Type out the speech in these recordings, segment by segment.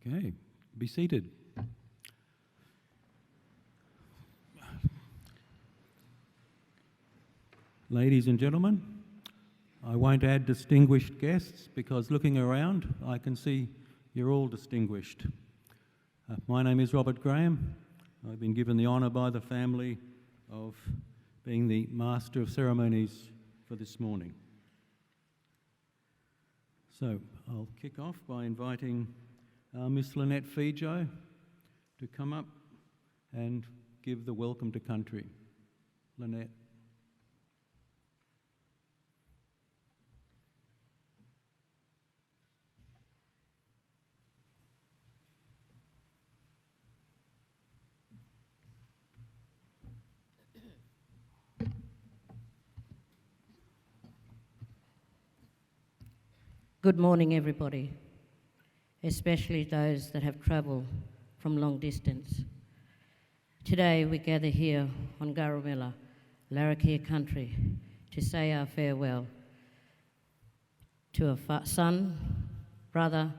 Okay, be seated. Ladies and gentlemen, I won't add distinguished guests because looking around I can see you're all distinguished. My name is Robert Graham. I've been given the honour by the family of being the Master of Ceremonies for this morning. So I'll kick off by inviting Miss Lynette Fijo to come up and give the welcome to country. Lynette. Good morning, everybody, especially those that have travelled from long distance. Today we gather here on Garrawilla, Larrakia country, to say our farewell to a son, brother,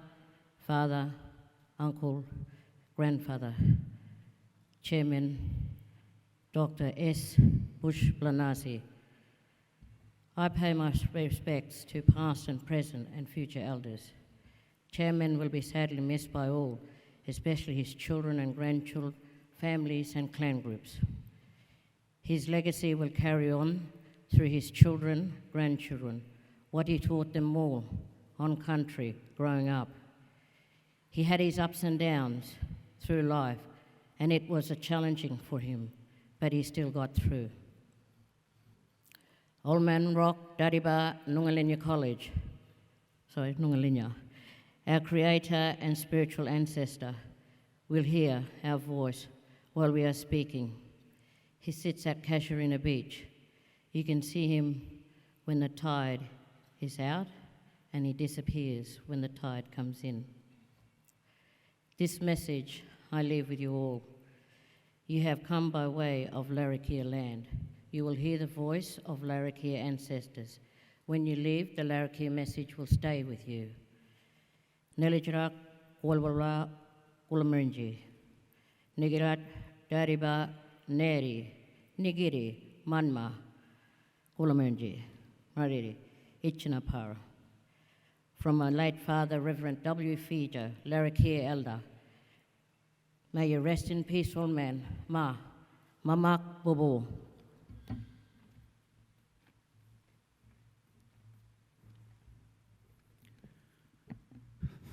father, uncle, grandfather, Chairman Dr. S. Bush-Blanasi. I pay my respects to past and present and future elders. Chairman will be sadly missed by all, especially his children and grandchildren, families and clan groups. His legacy will carry on through his children, grandchildren, what he taught them all on country growing up. He had his ups and downs through life, and it was challenging for him, but he still got through. Old Man Rock, Dadiba, Nungalinya College, Nungalinya, our creator and spiritual ancestor, will hear our voice while we are speaking. He sits at Casuarina Beach. You can see him when the tide is out, and he disappears when the tide comes in. This message I leave with you all. You have come by way of Larrakia land. You will hear the voice of Larrakia ancestors. When you leave, the Larrakia message will stay with you. Nelijarak Walwala Ulamrinji. Nigirat Dariba Neri. Nigiri Manma Ulamrinji. Mariri Ichinapara. From my late father, Reverend W. Fijo, Larrakia elder. May you rest in peace, old man. Mamak Bobo.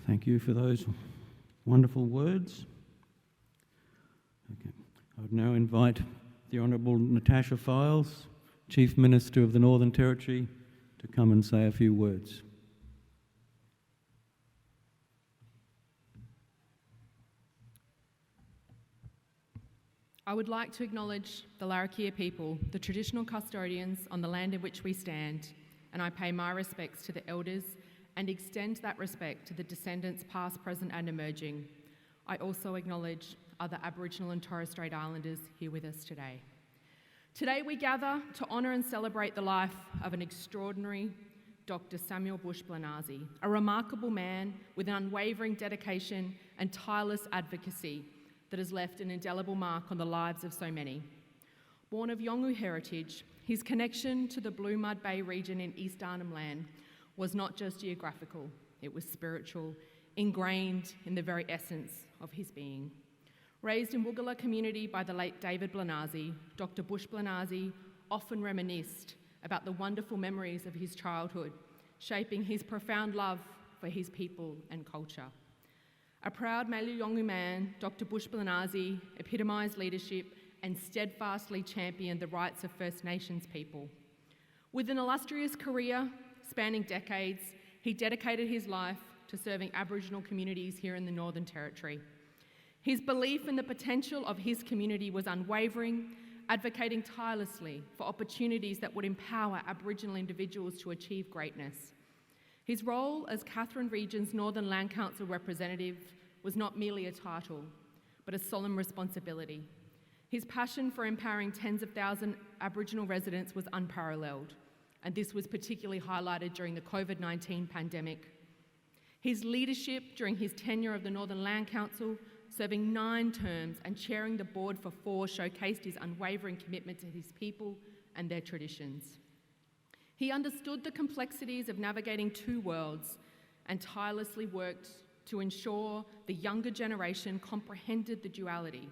Thank you for those wonderful words. Okay. I would now invite the Honourable Natasha Files, Chief Minister of the Northern Territory, to come and say a few words. I would like to acknowledge the Larrakia people, the traditional custodians on the land in which we stand, and I pay my respects to the elders and extend that respect to the descendants past, present and emerging. I also acknowledge other Aboriginal and Torres Strait Islanders here with us today. Today we gather to honour and celebrate the life of an extraordinary Dr. Samuel Bush-Blanasi, a remarkable man with an unwavering dedication and tireless advocacy that has left an indelible mark on the lives of so many. Born of Yolngu heritage, his connection to the Blue Mud Bay region in East Arnhem Land was not just geographical, it was spiritual, ingrained in the very essence of his being. Raised in Woogala community by the late David Blanasi, Dr. Bush-Blanasi often reminisced about the wonderful memories of his childhood, shaping his profound love for his people and culture. A proud Malu Yolngu man, Dr. Bush-Blanasi epitomised leadership and steadfastly championed the rights of First Nations people. With an illustrious career spanning decades, he dedicated his life to serving Aboriginal communities here in the Northern Territory. His belief in the potential of his community was unwavering, advocating tirelessly for opportunities that would empower Aboriginal individuals to achieve greatness. His role as Katherine Region's Northern Land Council representative was not merely a title, but a solemn responsibility. His passion for empowering tens of thousands of Aboriginal residents was unparalleled, and this was particularly highlighted during the COVID-19 pandemic. His leadership during his tenure of the Northern Land Council, serving 9 terms and chairing the board for 4, showcased his unwavering commitment to his people and their traditions. He understood the complexities of navigating 2 worlds and tirelessly worked to ensure the younger generation comprehended the duality.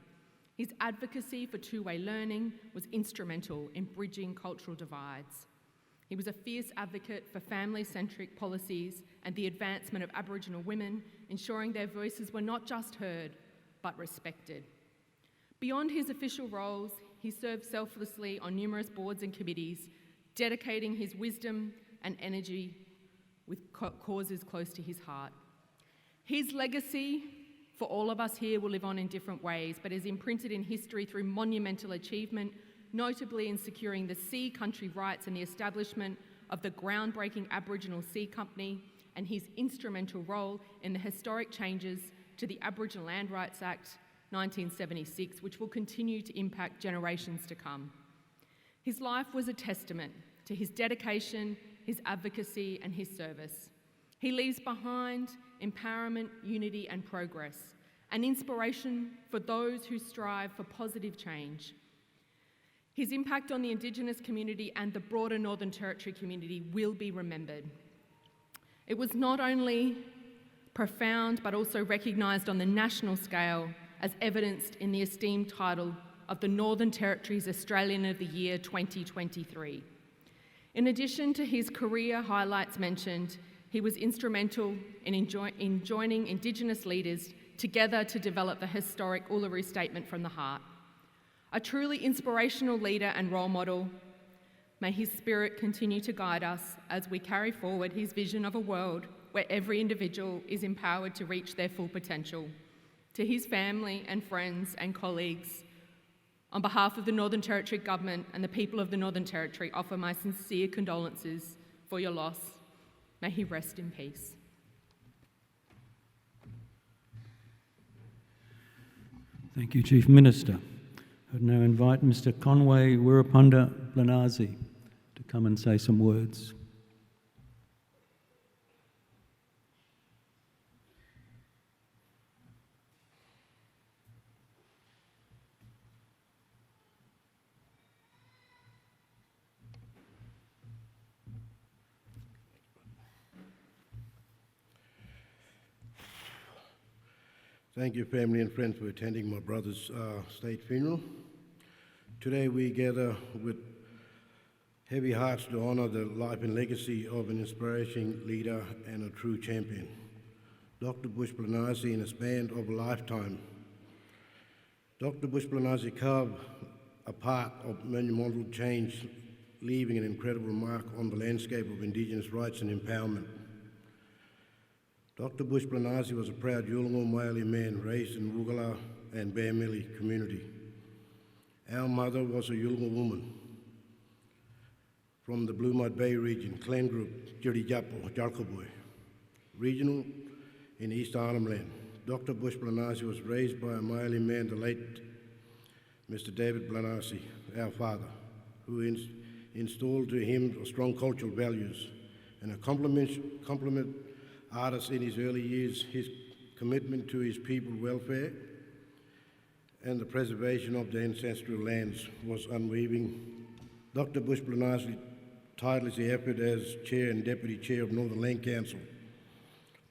His advocacy for two-way learning was instrumental in bridging cultural divides. He was a fierce advocate for family-centric policies and the advancement of Aboriginal women, ensuring their voices were not just heard, but respected. Beyond his official roles, he served selflessly on numerous boards and committees, dedicating his wisdom and energy with causes close to his heart. His legacy for all of us here will live on in different ways, but is imprinted in history through monumental achievement, notably in securing the Sea Country rights and the establishment of the groundbreaking Aboriginal Sea Company, and his instrumental role in the historic changes to the Aboriginal Land Rights Act 1976, which will continue to impact generations to come. His life was a testament to his dedication, his advocacy, and his service. He leaves behind empowerment, unity, and progress, an inspiration for those who strive for positive change. His impact on the Indigenous community and the broader Northern Territory community will be remembered. It was not only profound, but also recognised on the national scale, as evidenced in the esteemed title of the Northern Territory's Australian of the Year 2023. In addition to his career highlights mentioned, he was instrumental in joining Indigenous leaders together to develop the historic Uluru Statement from the Heart. A truly inspirational leader and role model, may his spirit continue to guide us as we carry forward his vision of a world where every individual is empowered to reach their full potential. To his family and friends and colleagues, on behalf of the Northern Territory Government and the people of the Northern Territory, offer my sincere condolences for your loss. May he rest in peace. Thank you, Chief Minister. I'd now invite Mr. Conway Bush-Blanasi to come and say some words. Thank you, family and friends, for attending my brother's state funeral. Today we gather with heavy hearts to honour the life and legacy of an inspirational leader and a true champion, Dr. Bush-Blanasi, in a span of a lifetime. Dr. Bush-Blanasi carved a part of monumental change, leaving an incredible mark on the landscape of Indigenous rights and empowerment. Dr. Bush-Blanasi was a proud Yolngu Maori man raised in Wugala and Bearmilly community. Our mother was a Yolngu woman from the Blue Mud Bay region, clan group Jirijapo, Jalkaboy, regional in East Arnhem Land. Dr. Bush-Blanasi was raised by a Maori man, the late Mr. David Blanasi, our father, who installed to him strong cultural values and a compliment artist in his early years. His commitment to his people's welfare and the preservation of the ancestral lands was unwavering. Dr. Bush-Blanasi tirelessly effort as Chair and Deputy Chair of Northern Land Council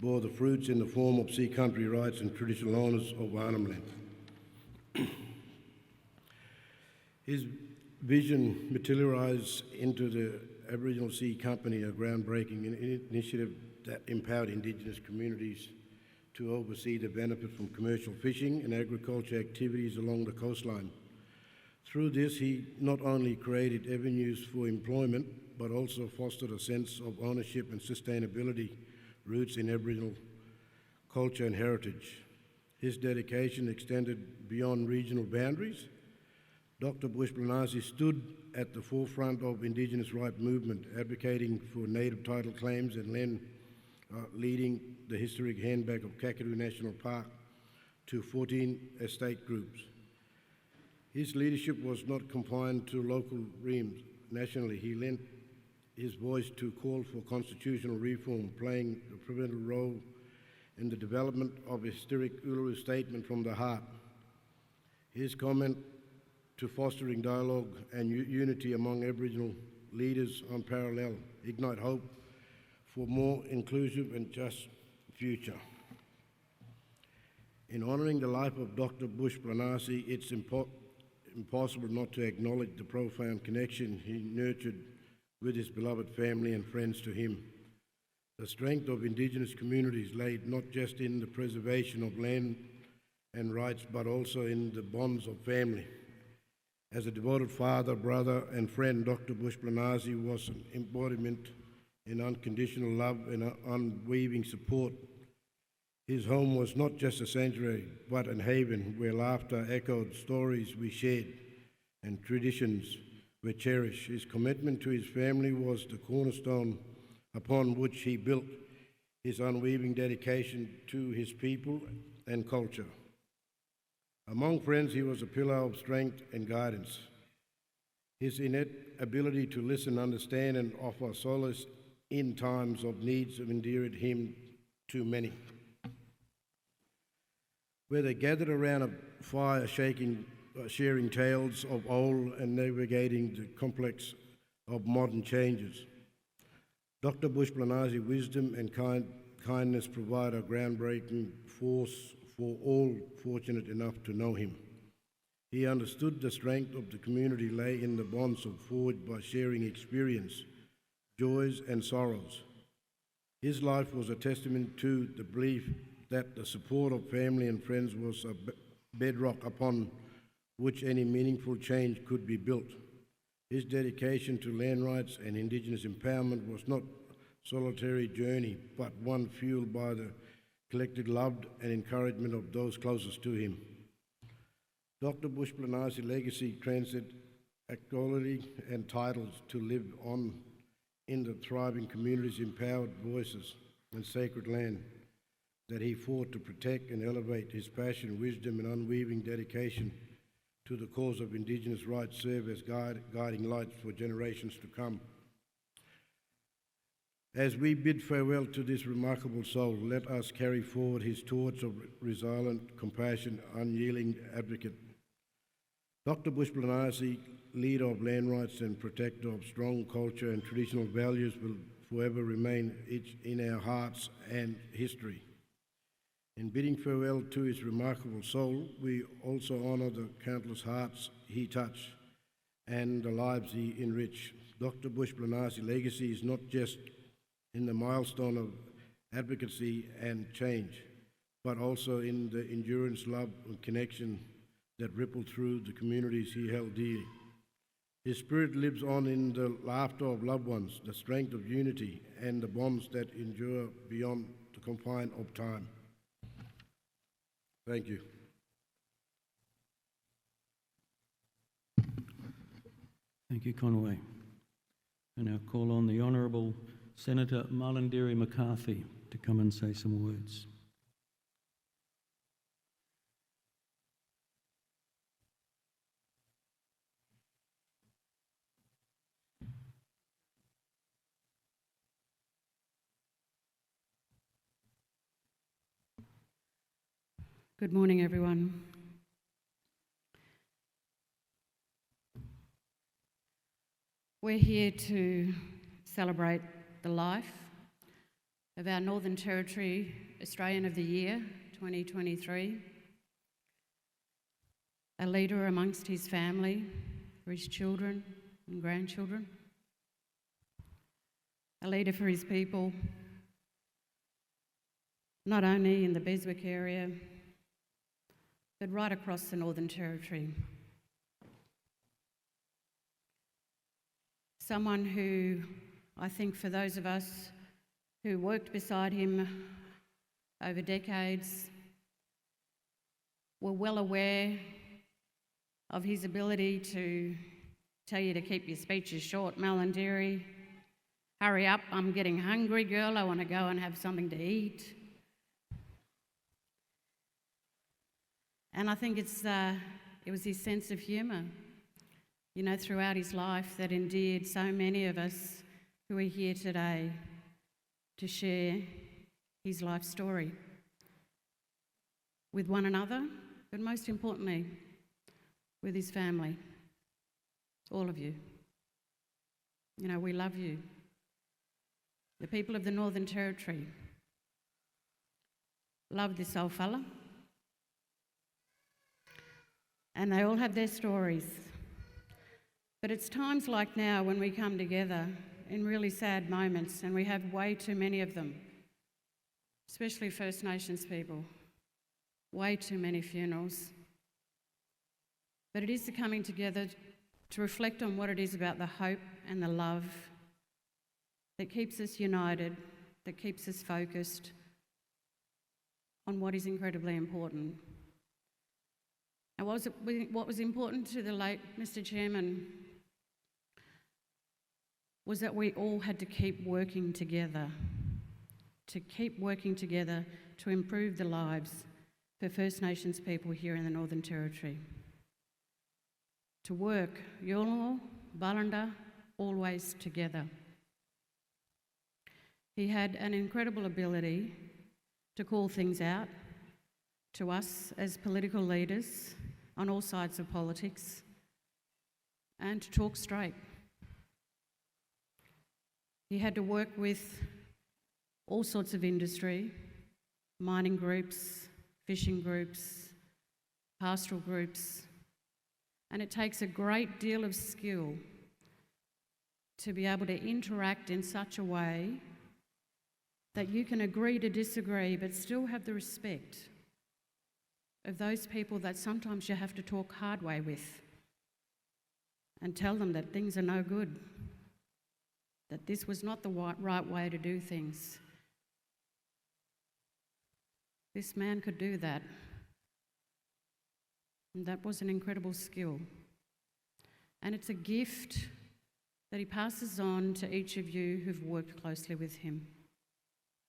bore the fruits in the form of sea country rights and traditional owners of Arnhem Land. His vision materialised into the Aboriginal Sea Company, a groundbreaking initiative that empowered Indigenous communities to oversee the benefit from commercial fishing and agriculture activities along the coastline. Through this, he not only created avenues for employment, but also fostered a sense of ownership and sustainability roots in Aboriginal culture and heritage. His dedication extended beyond regional boundaries. Dr. Bush-Blanasi stood at the forefront of Indigenous rights movement, advocating for native title claims and land, leading the historic handback of Kakadu National Park to 14 estate groups. His leadership was not confined to local realms. Nationally, he lent his voice to call for constitutional reform, playing a pivotal role in the development of a historic Uluru Statement from the Heart. His comment to fostering dialogue and unity among Aboriginal leaders unparalleled, ignite hope for more inclusive and just future. In honouring the life of Dr. Bush-Blanasi, it's impossible not to acknowledge the profound connection he nurtured with his beloved family and friends to him. The strength of Indigenous communities laid not just in the preservation of land and rights, but also in the bonds of family. As a devoted father, brother, and friend, Dr. Bush-Blanasi was an embodiment in unconditional love and unwavering support. His home was not just a sanctuary, but a haven where laughter echoed, stories we shared, and traditions were cherished. His commitment to his family was the cornerstone upon which he built his unweaving dedication to his people and culture. Among friends, he was a pillar of strength and guidance. His innate ability to listen, understand, and offer solace in times of needs endeared him to many. Where they gathered around a fire, sharing tales of old and navigating the complex of modern changes. Dr. Bush-Blanasi wisdom and kindness provide a groundbreaking force for all fortunate enough to know him. He understood the strength of the community lay in the bonds forged by sharing experience, joys and sorrows. His life was a testament to the belief that the support of family and friends was a bedrock upon which any meaningful change could be built. His dedication to land rights and Indigenous empowerment was not a solitary journey, but one fueled by the collective love and encouragement of those closest to him. Dr. Bush-Blanasi's legacy transcends equality and titles to live on in the thriving communities, empowered voices, and sacred land that he fought to protect and elevate. His passion, wisdom, and unweaving dedication to the cause of Indigenous rights serve as guiding lights for generations to come. As we bid farewell to this remarkable soul, let us carry forward his torch of resilient compassion, unyielding advocate. Dr. Bush-Blanasi, leader of land rights and protector of strong culture and traditional values, will forever remain in our hearts and history. In bidding farewell to his remarkable soul, we also honour the countless hearts he touched and the lives he enriched. Dr. Bush-Blanasi's legacy is not just in the milestone of advocacy and change, but also in the endurance, love, and connection that rippled through the communities he held dear. His spirit lives on in the laughter of loved ones, the strength of unity, and the bonds that endure beyond the confine of time. Thank you. Thank you, Conway. And I'll call on the Honourable Senator Mulundiri McCarthy to come and say some words. Good morning, everyone. We're here to celebrate the life of our Northern Territory Australian of the Year 2023, a leader amongst his family, for his children and grandchildren, a leader for his people, not only in the Beswick area, but right across the Northern Territory. Someone who, I think for those of us who worked beside him over decades, were well aware of his ability to tell you to keep your speeches short. Mulundiri, hurry up, I'm getting hungry, girl, I want to go and have something to eat. And I think it was his sense of humour, throughout his life that endeared so many of us who are here today to share his life story with one another, but most importantly, with his family, all of you. We love you. The people of the Northern Territory love this old fella. And they all have their stories. But it's times like now when we come together in really sad moments, and we have way too many of them, especially First Nations people, way too many funerals. But it is the coming together to reflect on what it is about the hope and the love that keeps us united, that keeps us focused on what is incredibly important. And what was important to the late Mr. Chairman was that we all had to keep working together to keep working together to improve the lives for First Nations people here in the Northern Territory. To work Yolngu, Balanda, always together. He had an incredible ability to call things out to us as political leaders on all sides of politics and to talk straight. He had to work with all sorts of industry, mining groups, fishing groups, pastoral groups, and it takes a great deal of skill to be able to interact in such a way that you can agree to disagree but still have the respect of those people that sometimes you have to talk hard way with and tell them that things are no good, that this was not the right way to do things. This man could do that. And that was an incredible skill. And it's a gift that he passes on to each of you who've worked closely with him,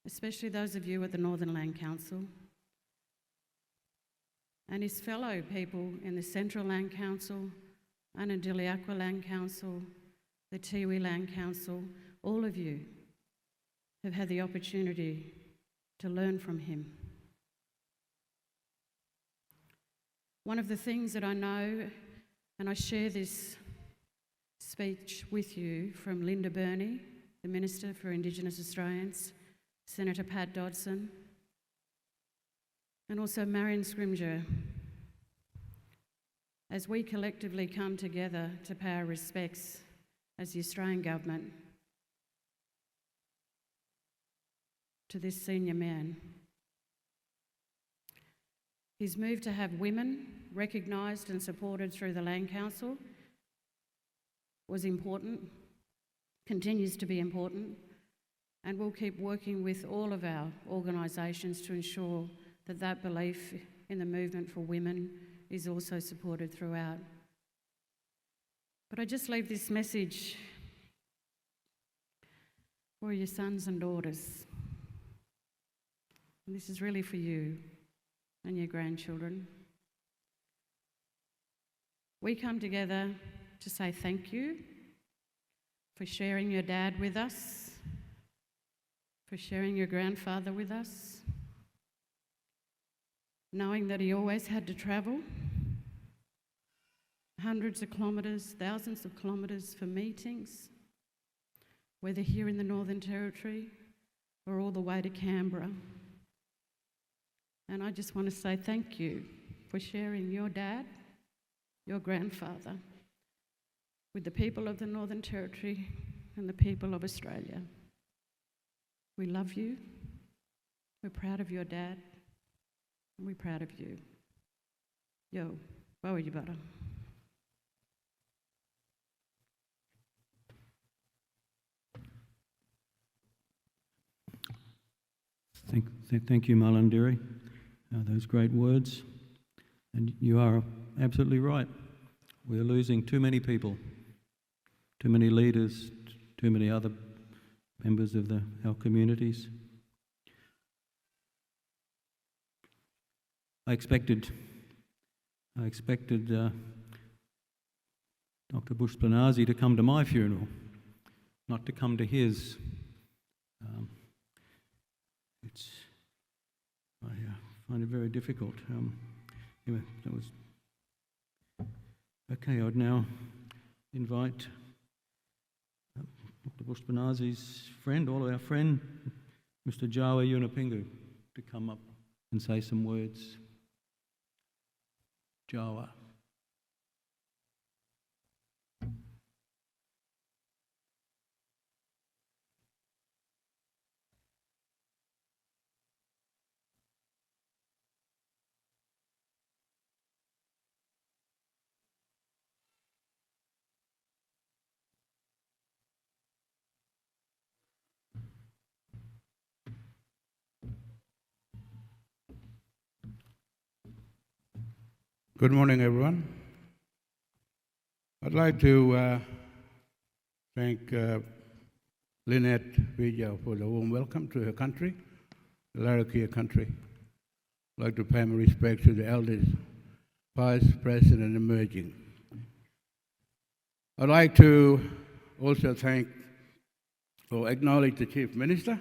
especially those of you at the Northern Land Council and his fellow people in the Central Land Council, Anadiliaqua Land Council, the Tiwi Land Council. All of you have had the opportunity to learn from him. One of the things that I know, and I share this speech with you from Linda Burney, the Minister for Indigenous Australians, Senator Pat Dodson, and also Marion Scrimgeour, as we collectively come together to pay our respects as the Australian Government to this senior man. His move to have women recognised and supported through the Land Council was important, continues to be important, and we'll keep working with all of our organisations to ensure that that belief in the movement for women is also supported throughout. But I just leave this message for your sons and daughters. And this is really for you and your grandchildren. We come together to say thank you for sharing your dad with us, for sharing your grandfather with us, knowing that he always had to travel hundreds of kilometres, thousands of kilometres for meetings, whether here in the Northern Territory or all the way to Canberra. And I just want to say thank you for sharing your dad, your grandfather, with the people of the Northern Territory and the people of Australia. We love you. We're proud of your dad. And we're proud of you. Yo, bawa jibara. Thank you, Malandiri. Those great words. And you are absolutely right. We're losing too many people, too many leaders, too many other members of our communities. I expected Dr. Bush-Blanasi to come to my funeral, not to come to his. I find it very difficult. Anyway, that was okay. I'd now invite Dr. Bush-Blanasi's friend, all of our friend, Mr. Jawa Yunupingu, to come up and say some words. Jawa. Good morning, everyone. I'd like to thank Lynette Vija for the warm welcome to her country. Larrakia country. I'd like to pay my respects to the elders, past, present, and emerging. I'd like to also thank or acknowledge the Chief Minister,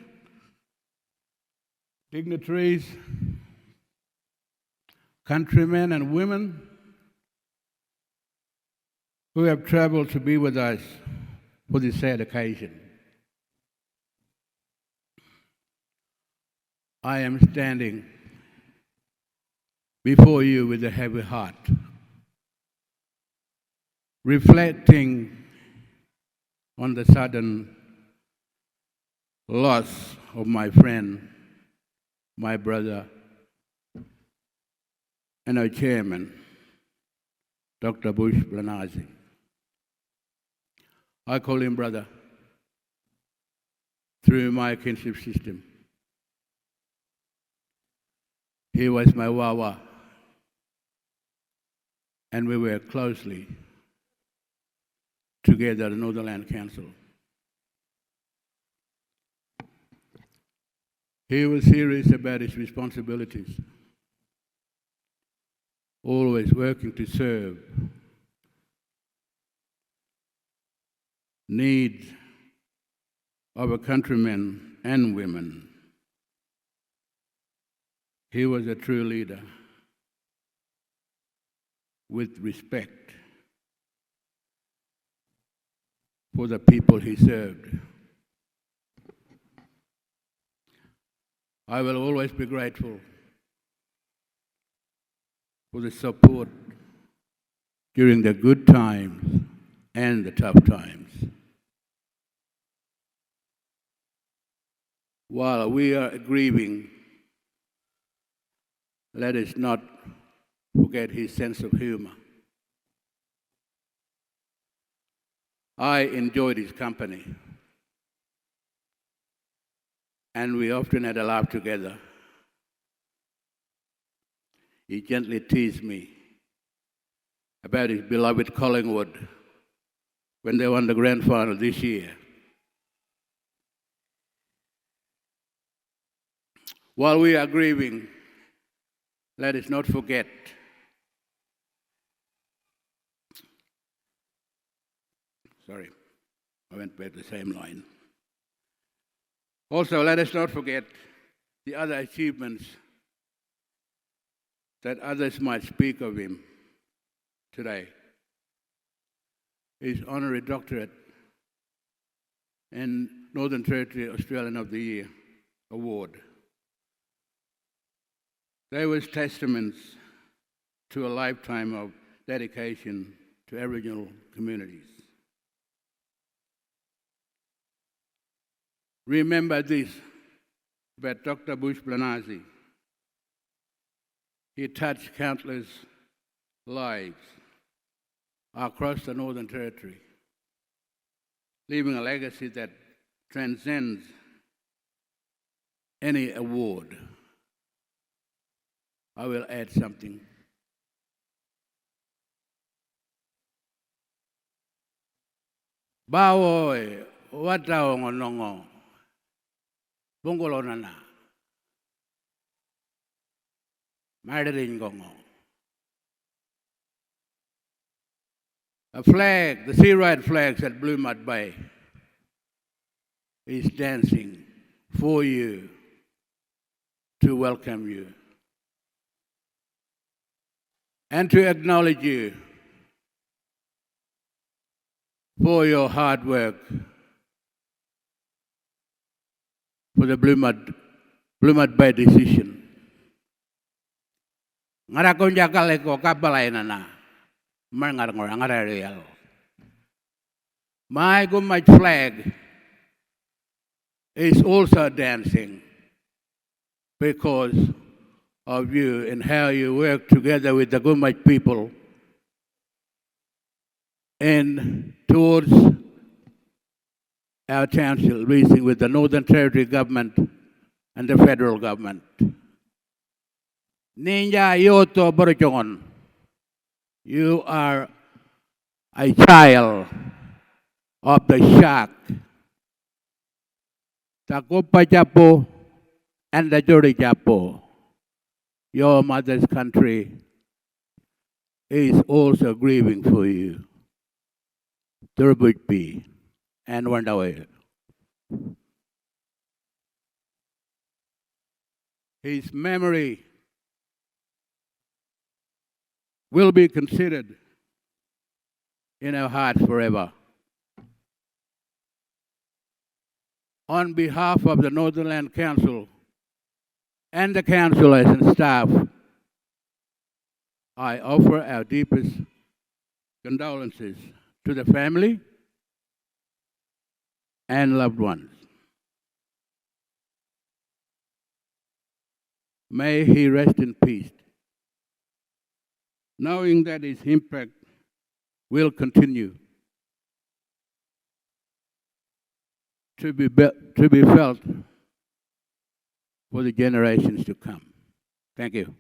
dignitaries, countrymen and women who have travelled to be with us for this sad occasion. I am standing before you with a heavy heart, reflecting on the sudden loss of my friend, my brother, and our chairman, Dr. Bush-Blanasi. I call him brother through my kinship system. He was my wawa, and we were closely together at the Northern Land Council. He was serious about his responsibilities, always working to serve needs of our countrymen and women. He was a true leader with respect for the people he served. I will always be grateful for the support during the good times and the tough times. While we are grieving, let us not forget his sense of humor. I enjoyed his company, and we often had a laugh together. He gently teased me about his beloved Collingwood when they won the grand final this year. While we are grieving, let us not forget I went back to the same line. Also, let us not forget the other achievements that others might speak of him today. His honorary doctorate and Northern Territory Australian of the Year award. They were testaments to a lifetime of dedication to Aboriginal communities. Remember this about Dr. Bush-Blanasi. He touched countless lives across the Northern Territory, leaving a legacy that transcends any award. I will add something. Bawoy, watao ngonongo, bongolonana, madarin gongo. A flag, the sea right flags at Blue Mud Bay, is dancing for you to welcome you and to acknowledge you for your hard work for the Blue Mud Bay decision. Ngara ko jakale ko kabalay na ngara real. My Gumaj flag is also dancing because of you and how you work together with the Gumaj people and towards our council, reaching with the Northern Territory government and the federal government. Ninja Yoto Borochongon, you are a child of the shark. Takopa Chapo and the Jori Japo, your mother's country, is also grieving for you. Turbut and Wandaway. His memory will be considered in our hearts forever. On behalf of the Northern Land Council and the councillors and staff, I offer our deepest condolences to the family and loved ones. May he rest in peace, knowing that his impact will continue to be felt for the generations to come. Thank you.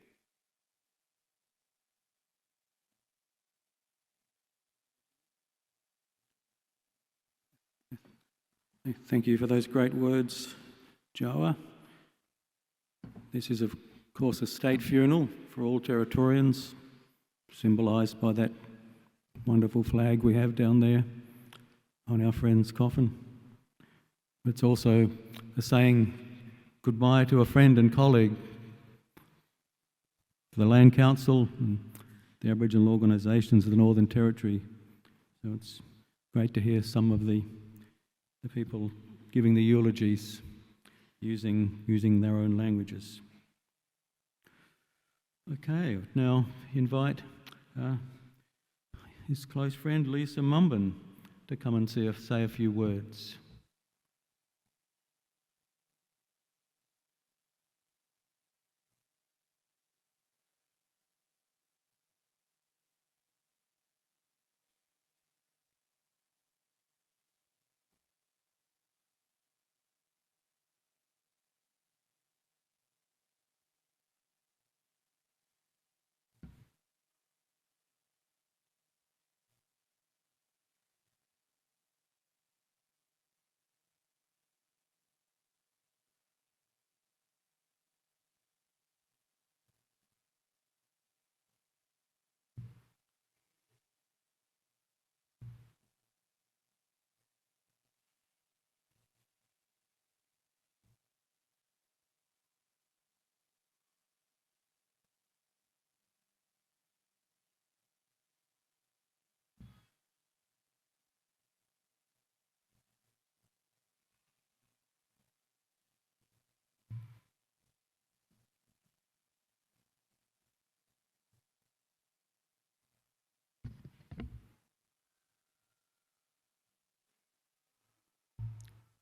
Thank you for those great words, Joa. This is, of course, a state funeral for all Territorians, symbolised by that wonderful flag we have down there on our friend's coffin. It's also a saying goodbye to a friend and colleague. For the Land Council and the Aboriginal organisations of the Northern Territory. So it's great to hear some of the people giving the eulogies using their own languages. Okay, now invite his close friend Lisa Mumbin to come and say a few words.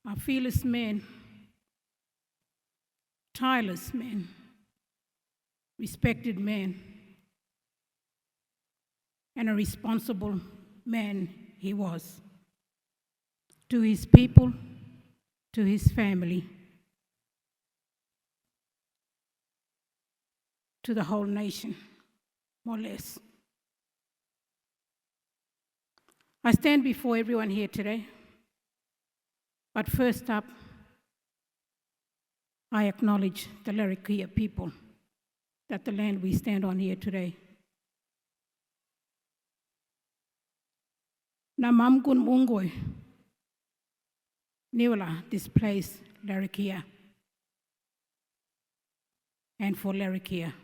A fearless man, tireless man, respected man, and a responsible man he was. To his people, to his family, to the whole nation, more or less. I stand before everyone here today. But first up, I acknowledge the Larrakia people, that the land we stand on here today. Namamgun Mungoy, Niwala, this place, Larrakia, and for Larrakia.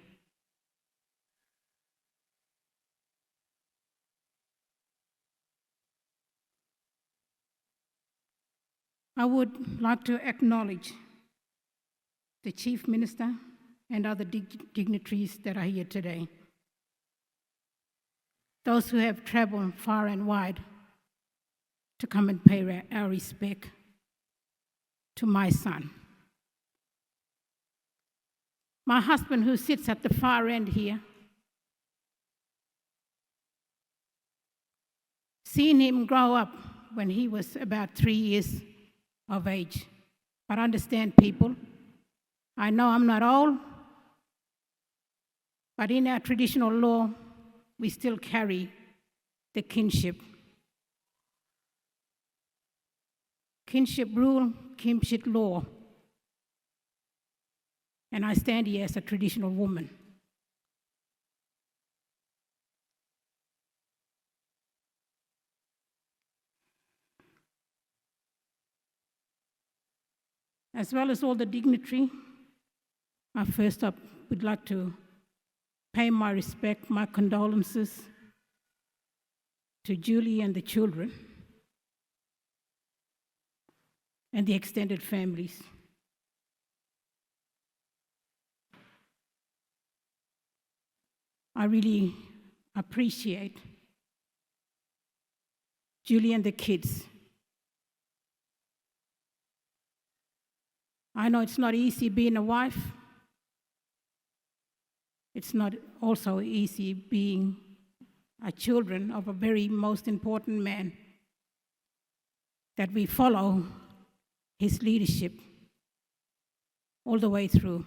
I would like to acknowledge the Chief Minister and other dignitaries that are here today. Those who have traveled far and wide to come and pay our respect to my son. My husband, who sits at the far end here, seeing him grow up when he was about 3 years of age. But understand, people, I know I'm not old, but in our traditional law, we still carry the kinship. Kinship rule, kinship law. and I stand here as a traditional woman. As well as all the dignitary, I first up would like to pay my respect, my condolences to Julie and the children and the extended families. I really appreciate Julie and the kids. I know it's not easy being a wife. It's not also easy being a children of a very most important man, that we follow his leadership all the way through.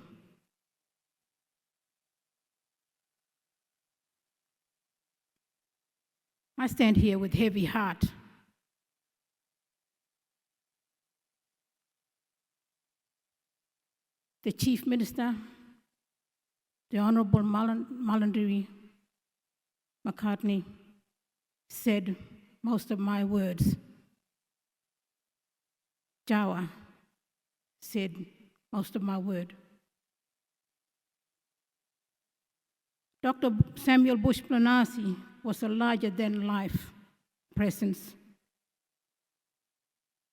I stand here with heavy heart. The Chief Minister, the Honourable Malandiri McCartney, said most of my words. Jawa said most of my word. Dr. Samuel Bush-Blanasi was a larger-than-life presence.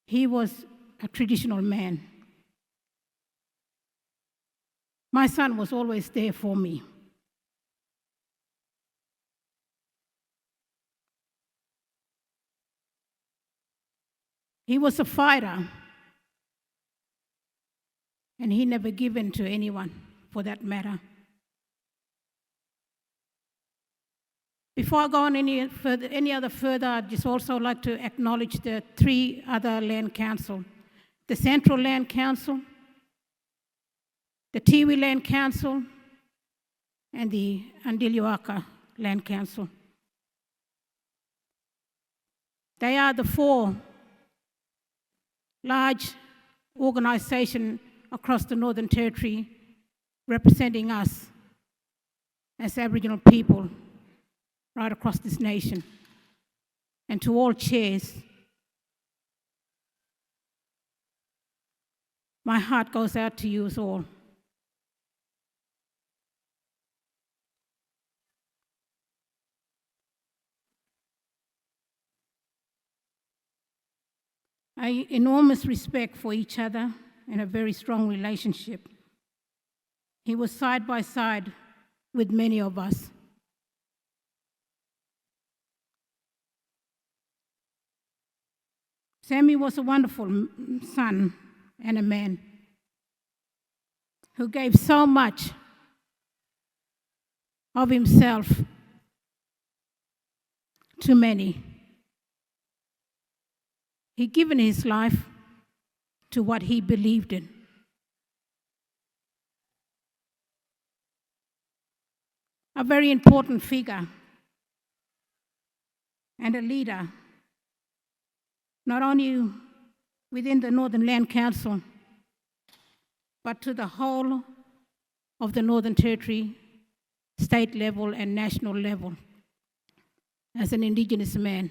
He was a traditional man. My son was always there for me. He was a fighter, and he never given to anyone, for that matter. Before I go on any other further, I'd just also like to acknowledge the 3 other land council: the Central Land Council, the Tiwi Land Council, and the Andiliwaka Land Council. They are the 4 large organizations across the Northern Territory representing us as Aboriginal people right across this nation. And to all chairs, my heart goes out to you all. I enormous respect for each other and a very strong relationship. He was side by side with many of us. Sammy was a wonderful son and a man who gave so much of himself to many. He given his life to what he believed in. A very important figure and a leader, not only within the Northern Land Council, but to the whole of the Northern Territory, state level and national level, as an Indigenous man.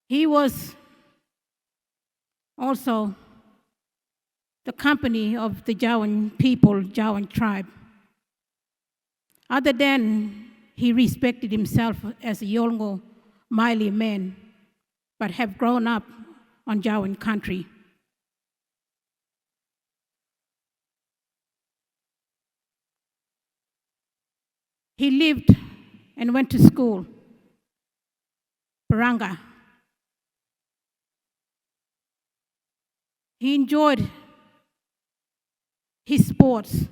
He was also the company of the Jawan people, Jawan tribe. Other than he respected himself as a Yolngu Maili man, but have grown up on Jawan country. He lived and went to school, Baranga. He enjoyed his sports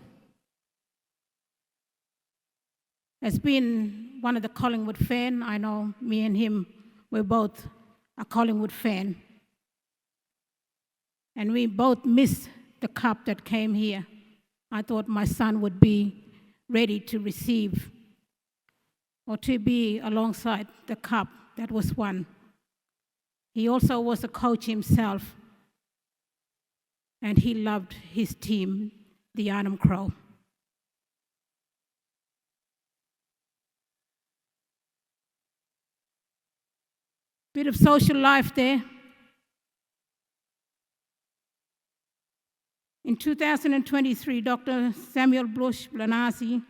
as being one of the Collingwood fan. I know me and him were both a Collingwood fan. And we both missed the cup that came here. I thought my son would be ready to receive or to be alongside the cup that was won. He also was a coach himself, and he loved his team, the Arnhem Crow. Bit of social life there. In 2023, Dr. Samuel Bush-Blanasi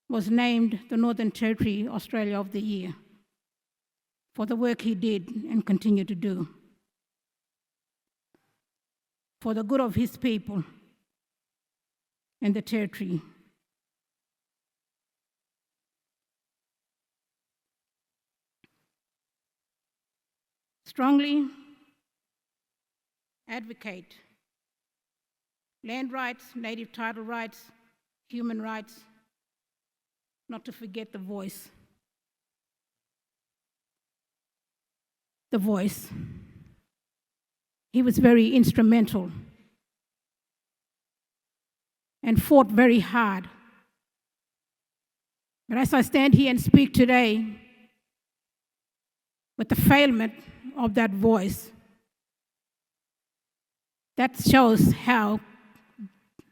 was named the Northern Territory Australia of the Year for the work he did and continued to do for the good of his people and the territory. Strongly advocate land rights, native title rights, human rights, not to forget the voice. The voice. He was very instrumental and fought very hard. But as I stand here and speak today, with the failment of that voice, that shows how,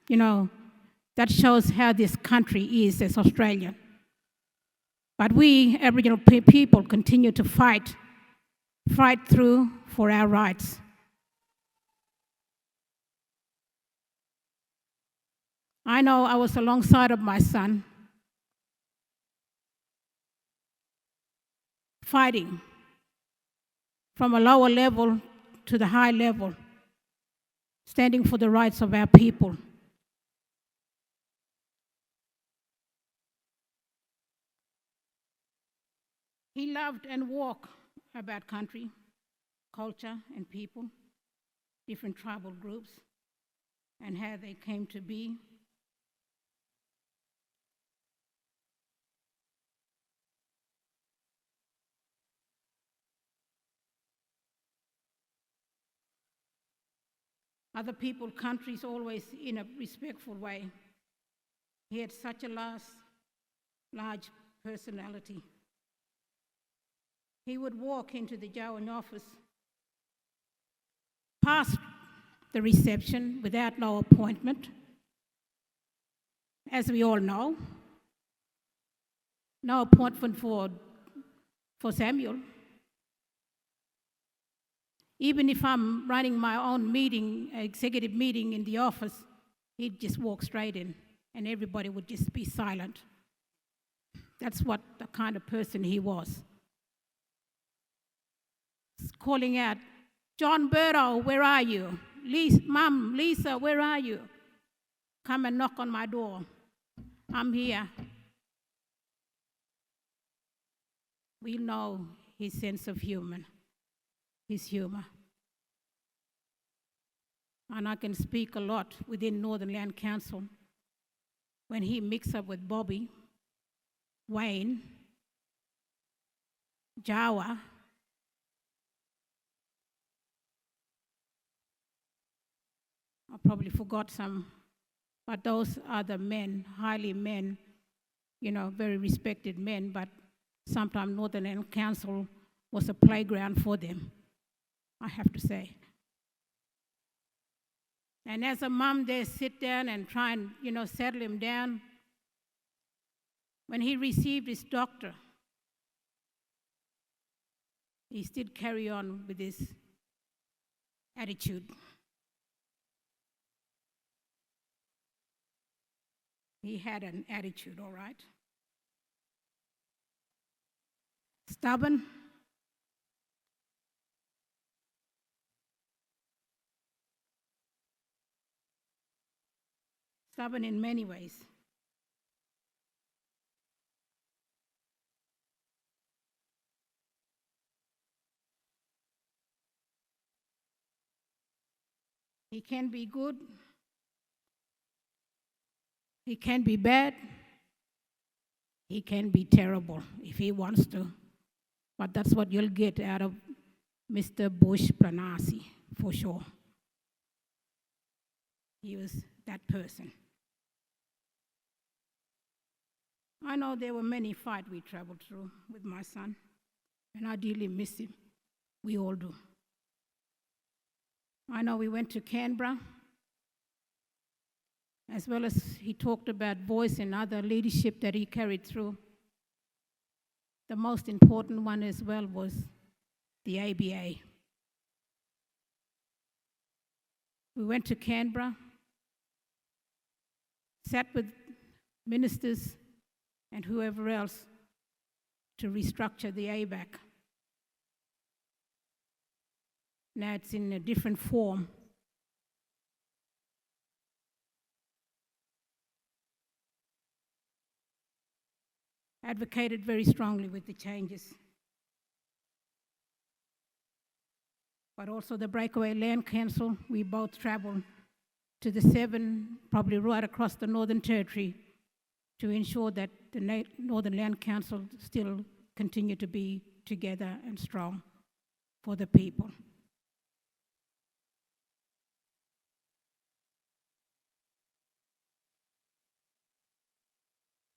that shows how this country is as Australia. But we, Aboriginal people, continue to fight through for our rights. I know I was alongside of my son, fighting from a lower level to the high level, standing for the rights of our people. He loved and walked about country, culture, and people, different tribal groups, and how they came to be. Other people, countries, always in a respectful way. He had such a large personality. He would walk into the Darwin office, past the reception without no appointment, as we all know. No appointment for Samuel. Even if I'm running my own meeting, executive meeting in the office, he'd just walk straight in and everybody would just be silent. That's what the kind of person he was. Calling out, "John Burrow, where are you? Mum, Lisa, where are you? Come and knock on my door. I'm here." We know his sense of humor. His humor. And I can speak a lot within Northern Land Council when he mixed up with Bobby, Wayne, Jawa, I probably forgot some, but those are the men, highly men, very respected men, but sometimes Northern Land Council was a playground for them, I have to say. And as a mom, they sit down and try and, settle him down. When he received his doctor, he still carry on with his attitude. He had an attitude, all right. Stubborn. Stubborn in many ways. He can be good. He can be bad. He can be terrible if he wants to. But that's what you'll get out of Mr. Bush-Blanasi, for sure. He was that person. I know there were many fights we traveled through with my son, and I dearly miss him. We all do. I know we went to Canberra, as well as he talked about voice and other leadership that he carried through. The most important one as well was the ABA. We went to Canberra, sat with ministers and whoever else to restructure the ABAC. Now it's in a different form. Advocated very strongly with the changes. But also the Breakaway Land Council, we both travelled to the 7, probably right across the Northern Territory, to ensure that the Northern Land Council still continue to be together and strong for the people.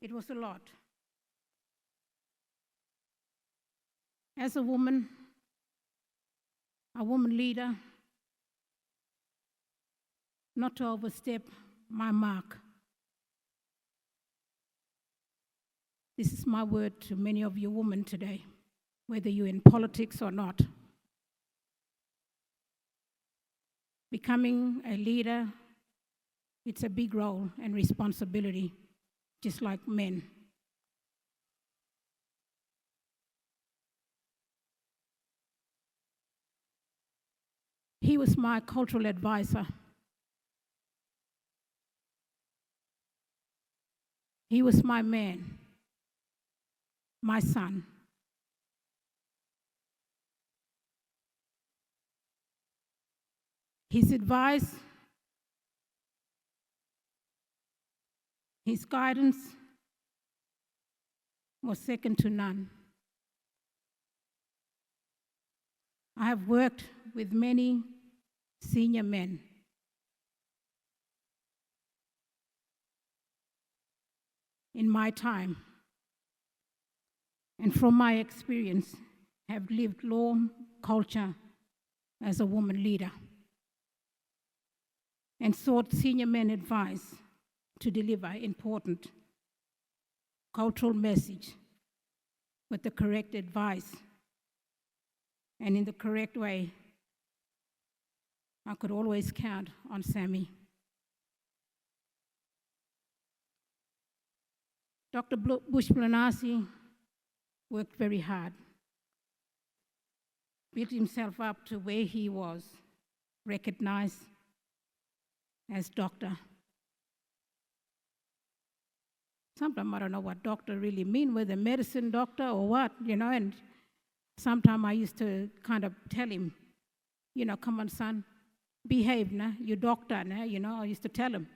It was a lot. As a woman leader, not to overstep my mark. This is my word to many of you women today, whether you're in politics or not. Becoming a leader, it's a big role and responsibility, just like men. He was my cultural advisor. He was my man, my son. His advice, his guidance was second to none. I have worked with many senior men. In my time, and from my experience, have lived law, culture as a woman leader, and sought senior men advice to deliver important cultural message with the correct advice and in the correct way. I could always count on Sammy. Dr. Bush-Blanasi worked very hard, built himself up to where he was, recognized as doctor. Sometimes I don't know what doctor really mean, whether medicine doctor or what, and sometimes I used to kind of tell him, come on, son, behave now, you doctor now, I used to tell him.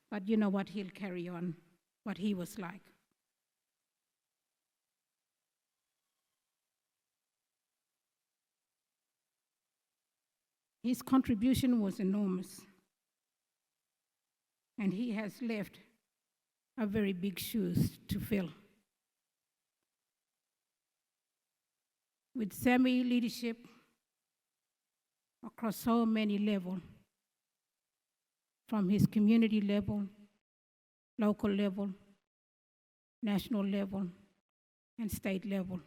But you know what, he'll carry on, what he was like. His contribution was enormous, and he has left a very big shoes to fill. With Sammy leadership across so many levels, from his community level, local level, national level, and state level.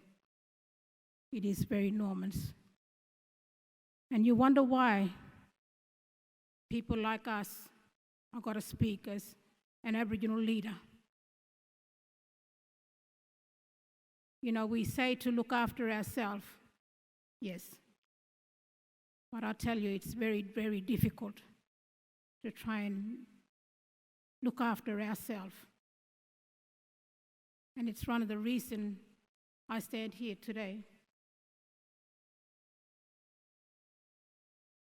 It is very enormous. And you wonder why people like us are going to speak as an Aboriginal leader. We say to look after ourselves, yes. But I'll tell you, it's very, very difficult to try and look after ourselves. And it's one of the reasons I stand here today.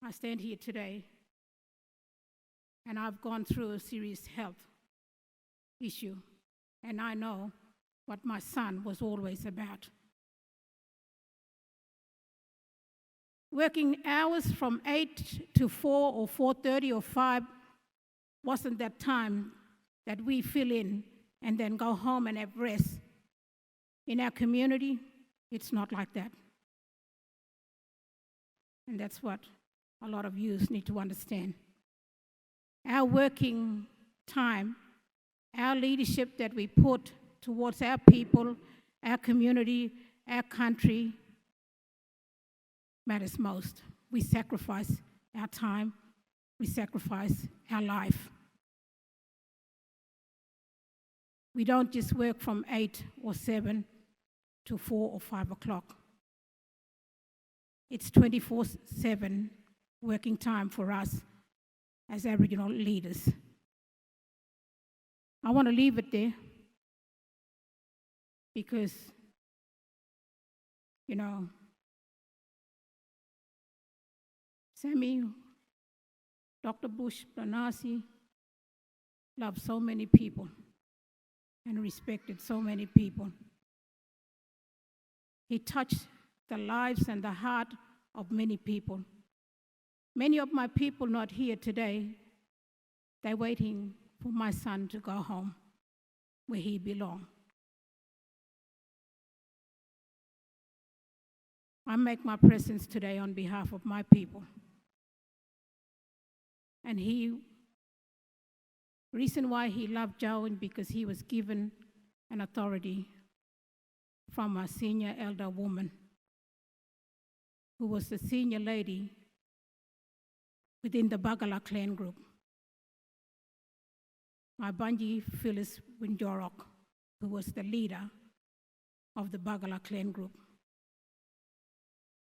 I stand here today, and I've gone through a serious health issue, and I know what my son was always about. Working hours from 8 to 4 or 4:30 or 5 wasn't that time that we fill in and then go home and have rest. In our community, it's not like that. And that's what a lot of youth need to understand. Our working time, our leadership that we put towards our people, our community, our country, matters most. We sacrifice our time, we sacrifice our life. We don't just work from 8 or 7 to 4 or 5 o'clock. It's 24/7 working time for us as Aboriginal leaders. I want to leave it there because, you know, Sammy, Dr. Bush-Blanasi loved so many people and respected so many people. He touched the lives and the heart of many people. Many of my people not here today, they're waiting for my son to go home where he belongs. I make my presence today on behalf of my people. And reason why he loved Darwin, because he was given an authority from a senior elder woman who was the senior lady within the Bagala clan group. My Banji Phyllis Winjorok, who was the leader of the Bagala clan group.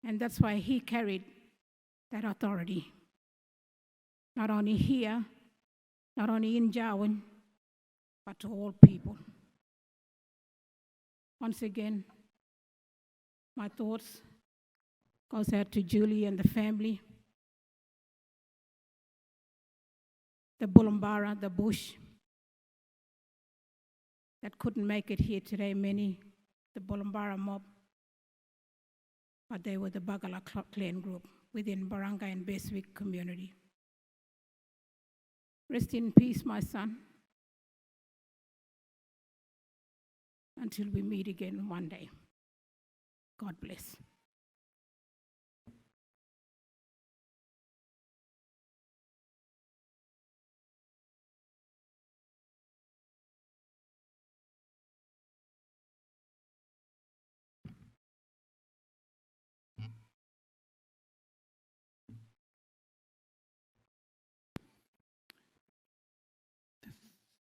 And that's why he carried that authority. Not only here, not only in Darwin, but to all people. Once again, my thoughts goes out to Julie and the family, the Bulumbara, the Bush, that couldn't make it here today, many, the Bulumbara mob, but they were the Bagala clan group within Baranga and Beswick community. Rest in peace, my son, until we meet again one day. God bless.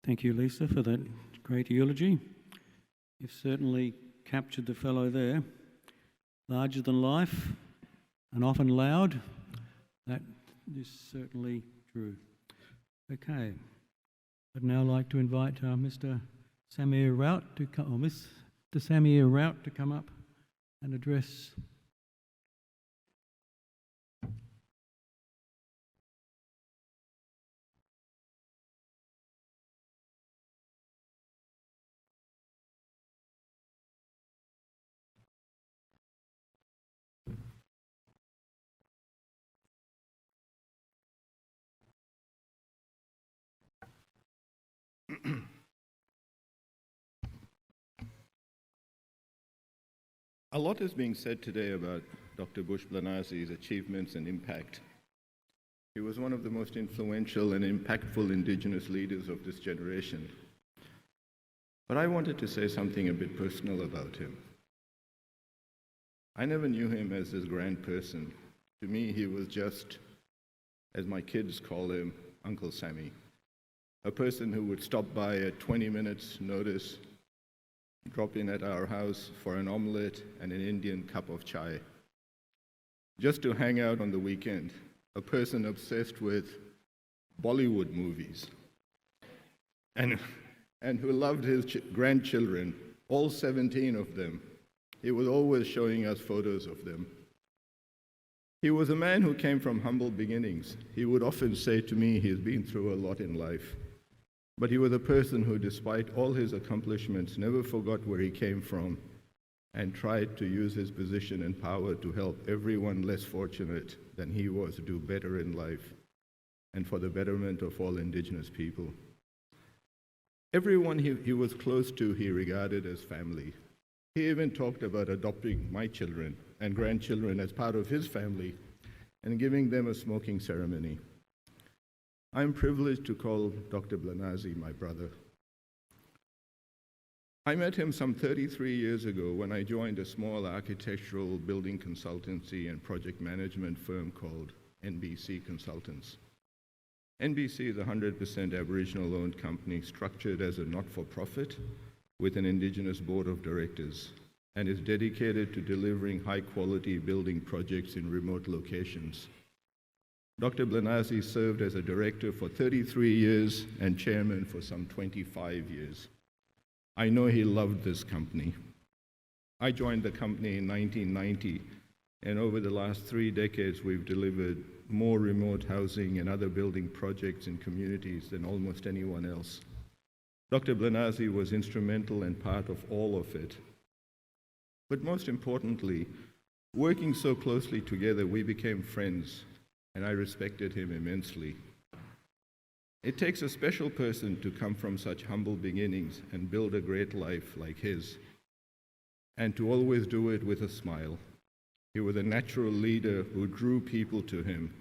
Thank you, Lisa, for that great eulogy. You've certainly captured the fellow there. Larger than life and often loud. That is certainly true. Okay. I'd now like to invite Mr. Samir Rout to come, or Mr. Samir Rout to come up and address. A lot is being said today about Dr. Bush-Blanasi's achievements and impact. He was one of the most influential and impactful Indigenous leaders of this generation. But I wanted to say something a bit personal about him. I never knew him as this grand person. To me, he was just, as my kids call him, Uncle Sammy. A person who would stop by at 20 minutes notice, drop in at our house for an omelette and an Indian cup of chai, just to hang out on the weekend. A person obsessed with Bollywood movies and who loved his grandchildren, all 17 of them. He was always showing us photos of them. He was a man who came from humble beginnings. He would often say to me he's been through a lot in life. But he was a person who, despite all his accomplishments, never forgot where he came from and tried to use his position and power to help everyone less fortunate than he was do better in life and for the betterment of all Indigenous people. Everyone he was close to, he regarded as family. He even talked about adopting my children and grandchildren as part of his family. and giving them a smoking ceremony. I'm privileged to call Dr. Blanasi my brother. I met him some 33 years ago when I joined a small architectural building consultancy and project management firm called NBC Consultants. NBC is a 100% Aboriginal-owned company structured as a not-for-profit with an Indigenous board of directors and is dedicated to delivering high-quality building projects in remote locations. Dr. Blanasi served as a director for 33 years and chairman for some 25 years. I know he loved this company. I joined the company in 1990, and over the last 3 decades, we've delivered more remote housing and other building projects in communities than almost anyone else. Dr. Blanasi was instrumental and part of all of it. But most importantly, working so closely together, we became friends, and I respected him immensely. It takes a special person to come from such humble beginnings and build a great life like his, and to always do it with a smile. He was a natural leader who drew people to him.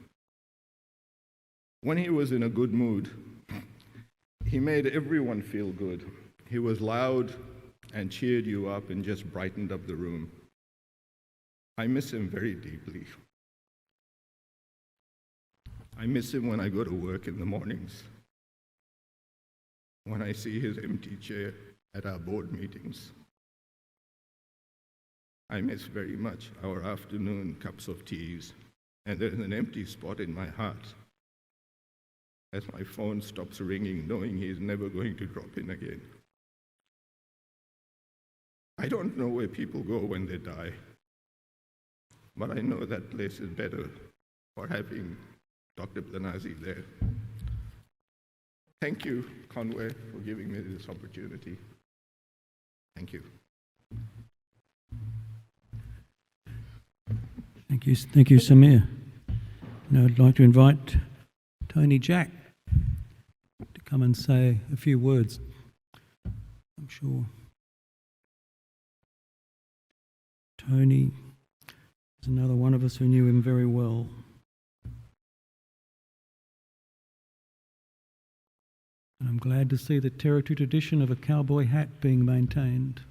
When he was in a good mood, he made everyone feel good. He was loud and cheered you up and just brightened up the room. I miss him very deeply. I miss him when I go to work in the mornings, when I see his empty chair at our board meetings. I miss very much our afternoon cups of teas, and there's an empty spot in my heart as my phone stops ringing, knowing he's never going to drop in again. I don't know where people go when they die, but I know that place is better for having Dr. Blanasi there. Thank you, Conway, for giving me this opportunity. Thank you. Thank you, Samir. Now I'd like to invite Tony Jack to come and say a few words. I'm sure Tony is another one of us who knew him very well. And I'm glad to see the territory tradition of a cowboy hat being maintained.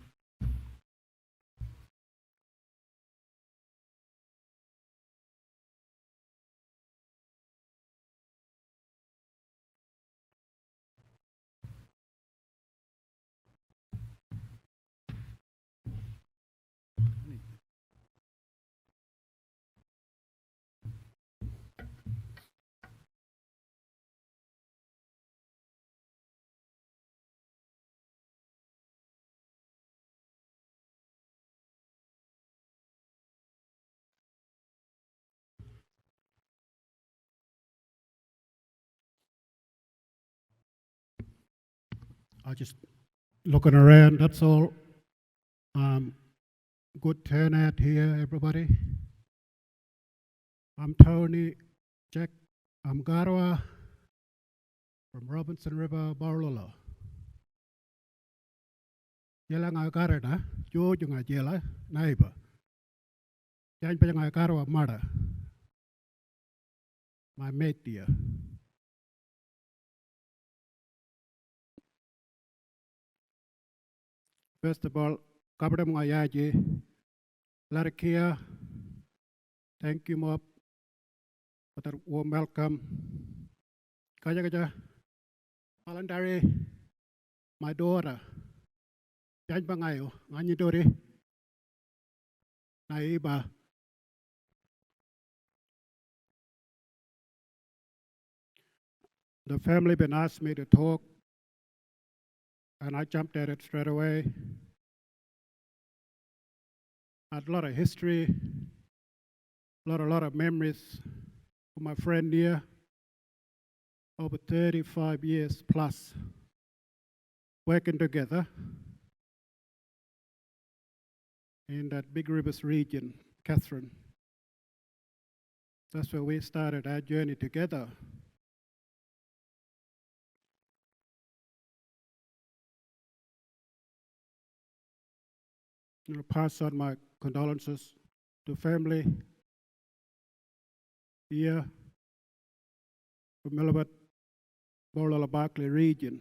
I just looking around, that's all. Good turnout here, everybody. I'm Tony Jack Amgarwa from Robinson River, Barlola. Jela Garada, George Jela, neighbor. Jan Garwa Mada, my mate dear. First of all, Kabra Mayaji, Larakia, thank you, Mob, for that warm welcome. Kaja, Malandari, my daughter, Jan Bangayo, Manidori, Naiba. The family been asked me to talk, and I jumped at it straight away. I had a lot of history, a lot of memories with my friend here, over 35 years plus, working together in that Big Rivers region, Catherine. That's where we started our journey together. Pass on my condolences to family, here from Melbourne, Borlala Barclay region.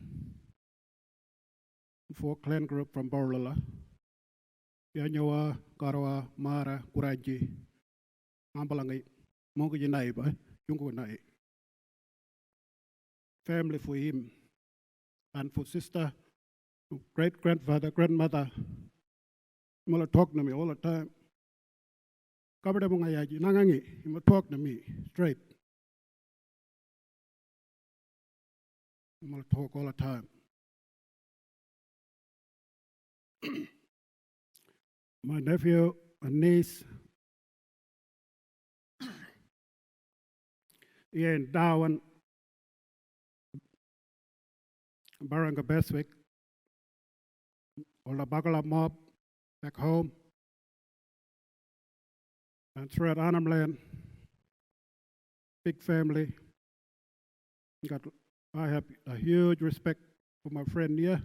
4 clan group from Borlala. Yanyawa, Karawa, Mara, Kuraji, Ambalangi, Mongajanai, Jungunai. Family for him and for sister, great grandfather, grandmother. Mula talk to me all the time. Kabada Mungayaji, Nangangi, he will talk to me straight. He will talk all the time. My nephew and niece here in Darwin, Baranga Beswick, all the Bagala mob back home, and throughout Arnhem Land, big family. I have a huge respect for my friend here.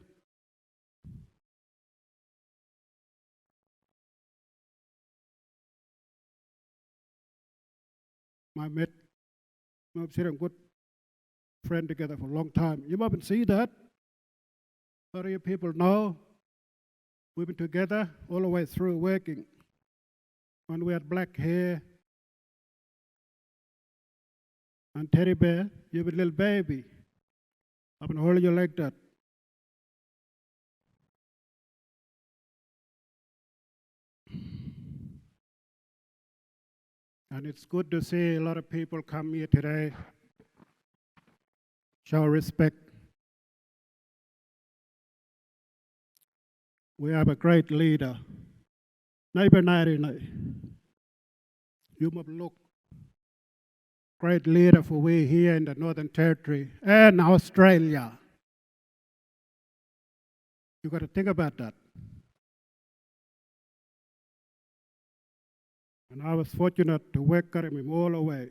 I met a good friend together for a long time. You mustn't see that. A lot of you people know we've been together all the way through working. When we had black hair and teddy bear, you were a little baby. I've been holding you like that. And it's good to see a lot of people come here today, show respect. We have a great leader. Neighbor Nari, you must look. Great leader for we here in the Northern Territory and Australia. You got to think about that. And I was fortunate to work with him all the way.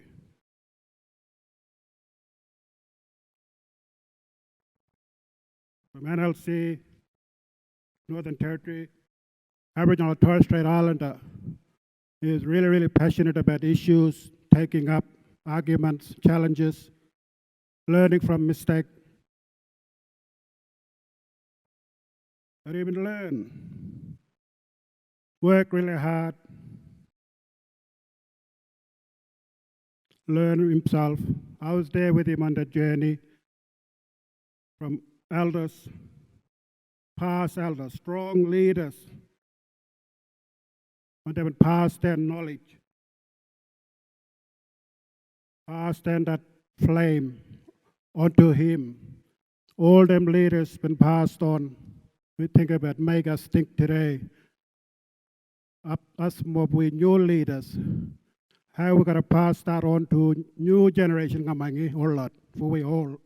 From NLC, Northern Territory, Aboriginal and Torres Strait Islander, he is really, really passionate about issues, taking up arguments, challenges, learning from mistakes. But even learn, work really hard, learn himself. I was there with him on that journey from elders, past elders, strong leaders, when they would pass their knowledge, pass that flame onto him. All them leaders been passed on. We think about make us think today. Us more we new leaders. How we gotta pass that on to new generation coming all that for we all.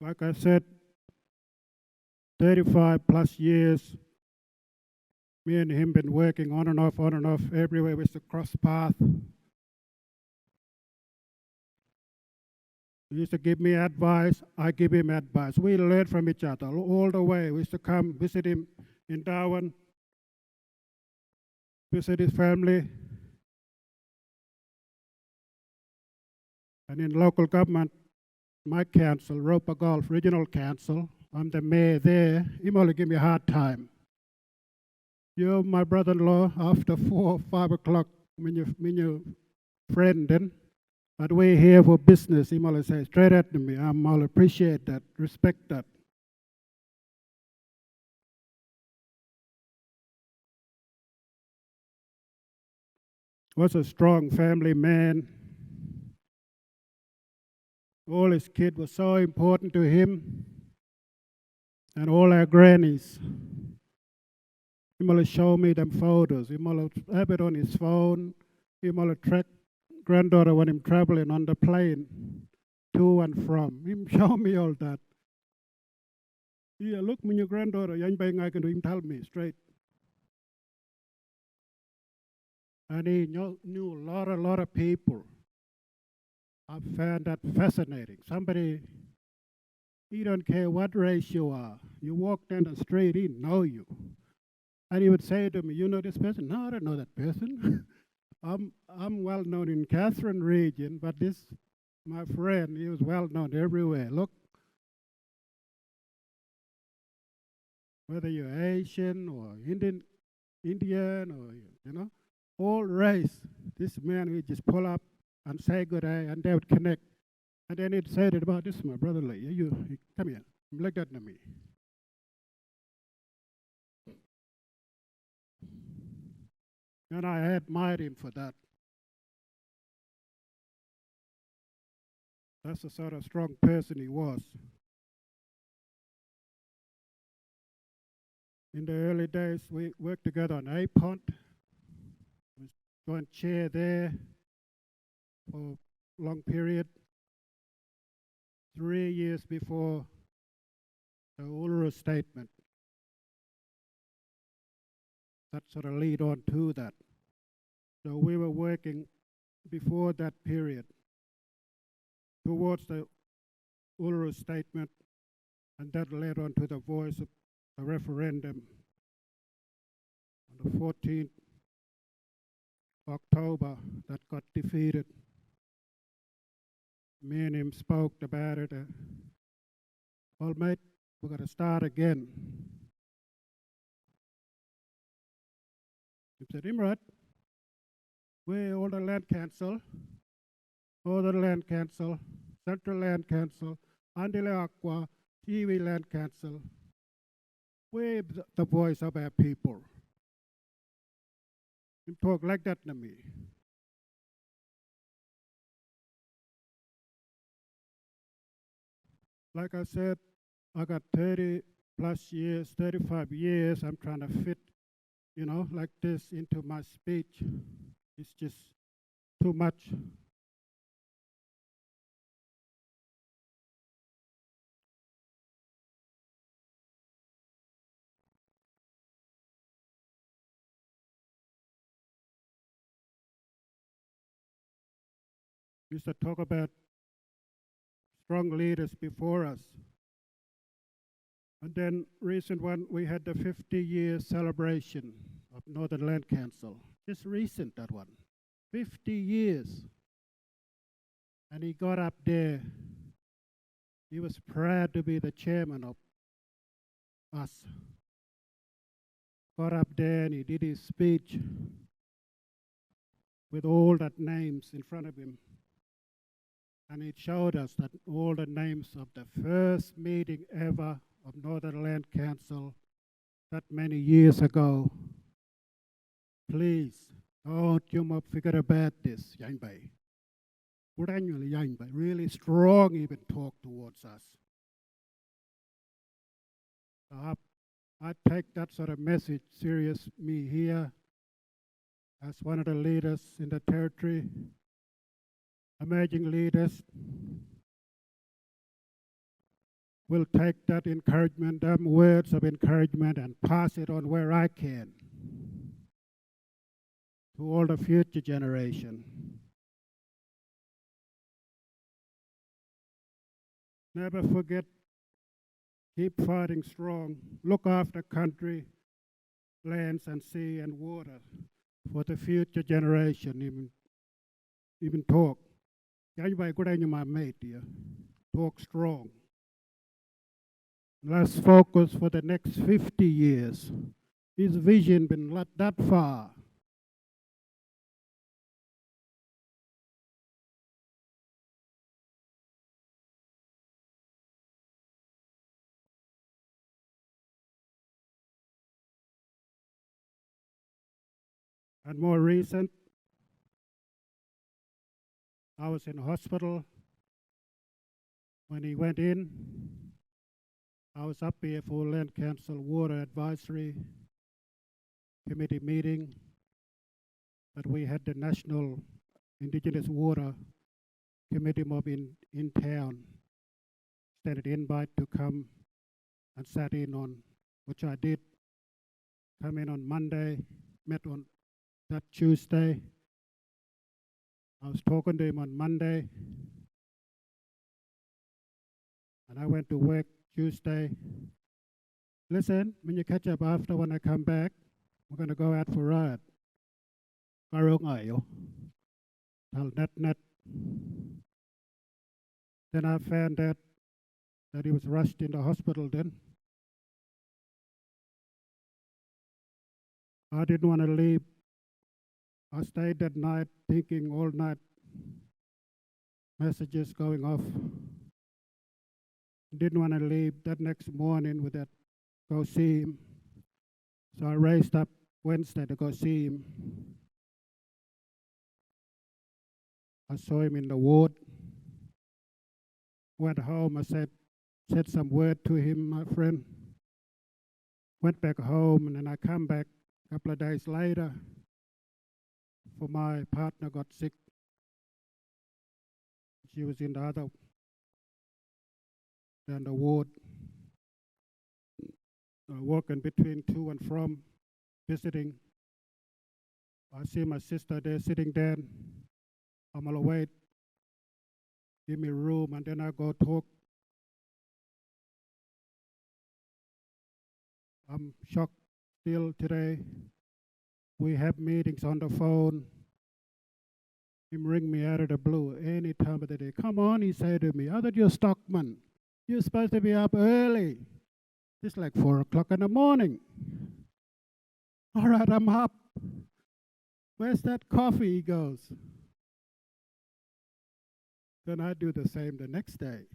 Like I said, 35 plus years, me and him been working on and off, everywhere with the cross path. He used to give me advice, I give him advice. We learn from each other all the way. We used to come visit him in Darwin, visit his family, and in local government, my council, Roper Gulf Regional Council, I'm the mayor there. He only give me a hard time. You're my brother-in-law after 4 or 5 o'clock when you friend then. But we're here for business. He only say straight at me. I'm all appreciate that, respect that. Was a strong family man. All his kids were so important to him. And all our grannies. He will show me them photos. He will have it on his phone. He will track granddaughter when I'm traveling on the plane to and from. He show me all that. Yeah, look, me your granddaughter, young bang I can do him tell me straight. And he knew a lot of people. I found that fascinating. Somebody He don't care what race you are. You walk down the street, he know you. And he would say to me, you know this person? No, I don't know that person. I'm well known in Catherine region, but this, my friend, he was well known everywhere. Look, whether you're Asian or Indian or, you know, all race, this man would just pull up and say good day, and they would connect. And then he'd say it about this, my brother, like, you come here, look at me. And I admired him for that. That's the sort of strong person he was. In the early days, we worked together on A-Pont. We joined chair there for a long period. 3 years before the Uluru Statement. That sort of lead on to that. So we were working before that period towards the Uluru Statement, and that led on to the voice of a referendum on the 14th October that got defeated. Me and him spoke about it. Well, mate, we're going to start again. He said, Imrat, we're all the land council, Northern Land Council, Central Land Council, Andile Aqua, Tiwi Land Council. We're the voice of our people. He talk like that to me. Like I said, I got 30 plus years, 35 years. I'm trying to fit, you know, like this into my speech. It's just too much. We used to talk about strong leaders before us. And then recent one, we had the 50-year celebration of Northern Land Council. Just recent, that one. 50 years. And he got up there. He was proud to be the chairman of us. Got up there and he did his speech with all that names in front of him. And it showed us that all the names of the first meeting ever of Northern Land Council that many years ago. Please, don't you forget about this, Yangbai. Really strong even talk towards us. I take that sort of message serious, me here, as one of the leaders in the territory, emerging leaders, will take that encouragement, them words of encouragement, and pass it on where I can to all the future generation. Never forget, keep fighting strong, look after country, lands and sea and water for the future generation. Even talk. My mate here. Talk strong. Let's focus for the next 50 years. His vision been let that far. And more recent, I was in hospital when he went in. I was up here for Land Council Water Advisory Committee meeting, but we had the National Indigenous Water Committee mob in town. Extended invite to come and sat in on, which I did. Come in on Monday, met on that Tuesday. I was talking to him on Monday. and I went to work Tuesday. Listen, when you catch up after when I come back, we're going to go out for a ride. Net. Then I found out that he was rushed into hospital then. I didn't want to leave. I stayed that night thinking all night, messages going off. Didn't want to leave that next morning with that, go see him. So I raised up Wednesday to go see him. I saw him in the ward. Went home, I said some word to him, my friend. Went back home, and then I come back a couple of days later, for my partner got sick. She was in the ward, walking between to and from, visiting. I see my sister there sitting there. I'm gonna wait, give me room, and then I go talk. I'm shocked still today. We have meetings on the phone. Him ring me out of the blue any time of the day. Come on, he said to me, I thought you're a stockman. You're supposed to be up early. It's like 4 o'clock in the morning. All right, I'm up. Where's that coffee, he goes. Then I do the same the next day.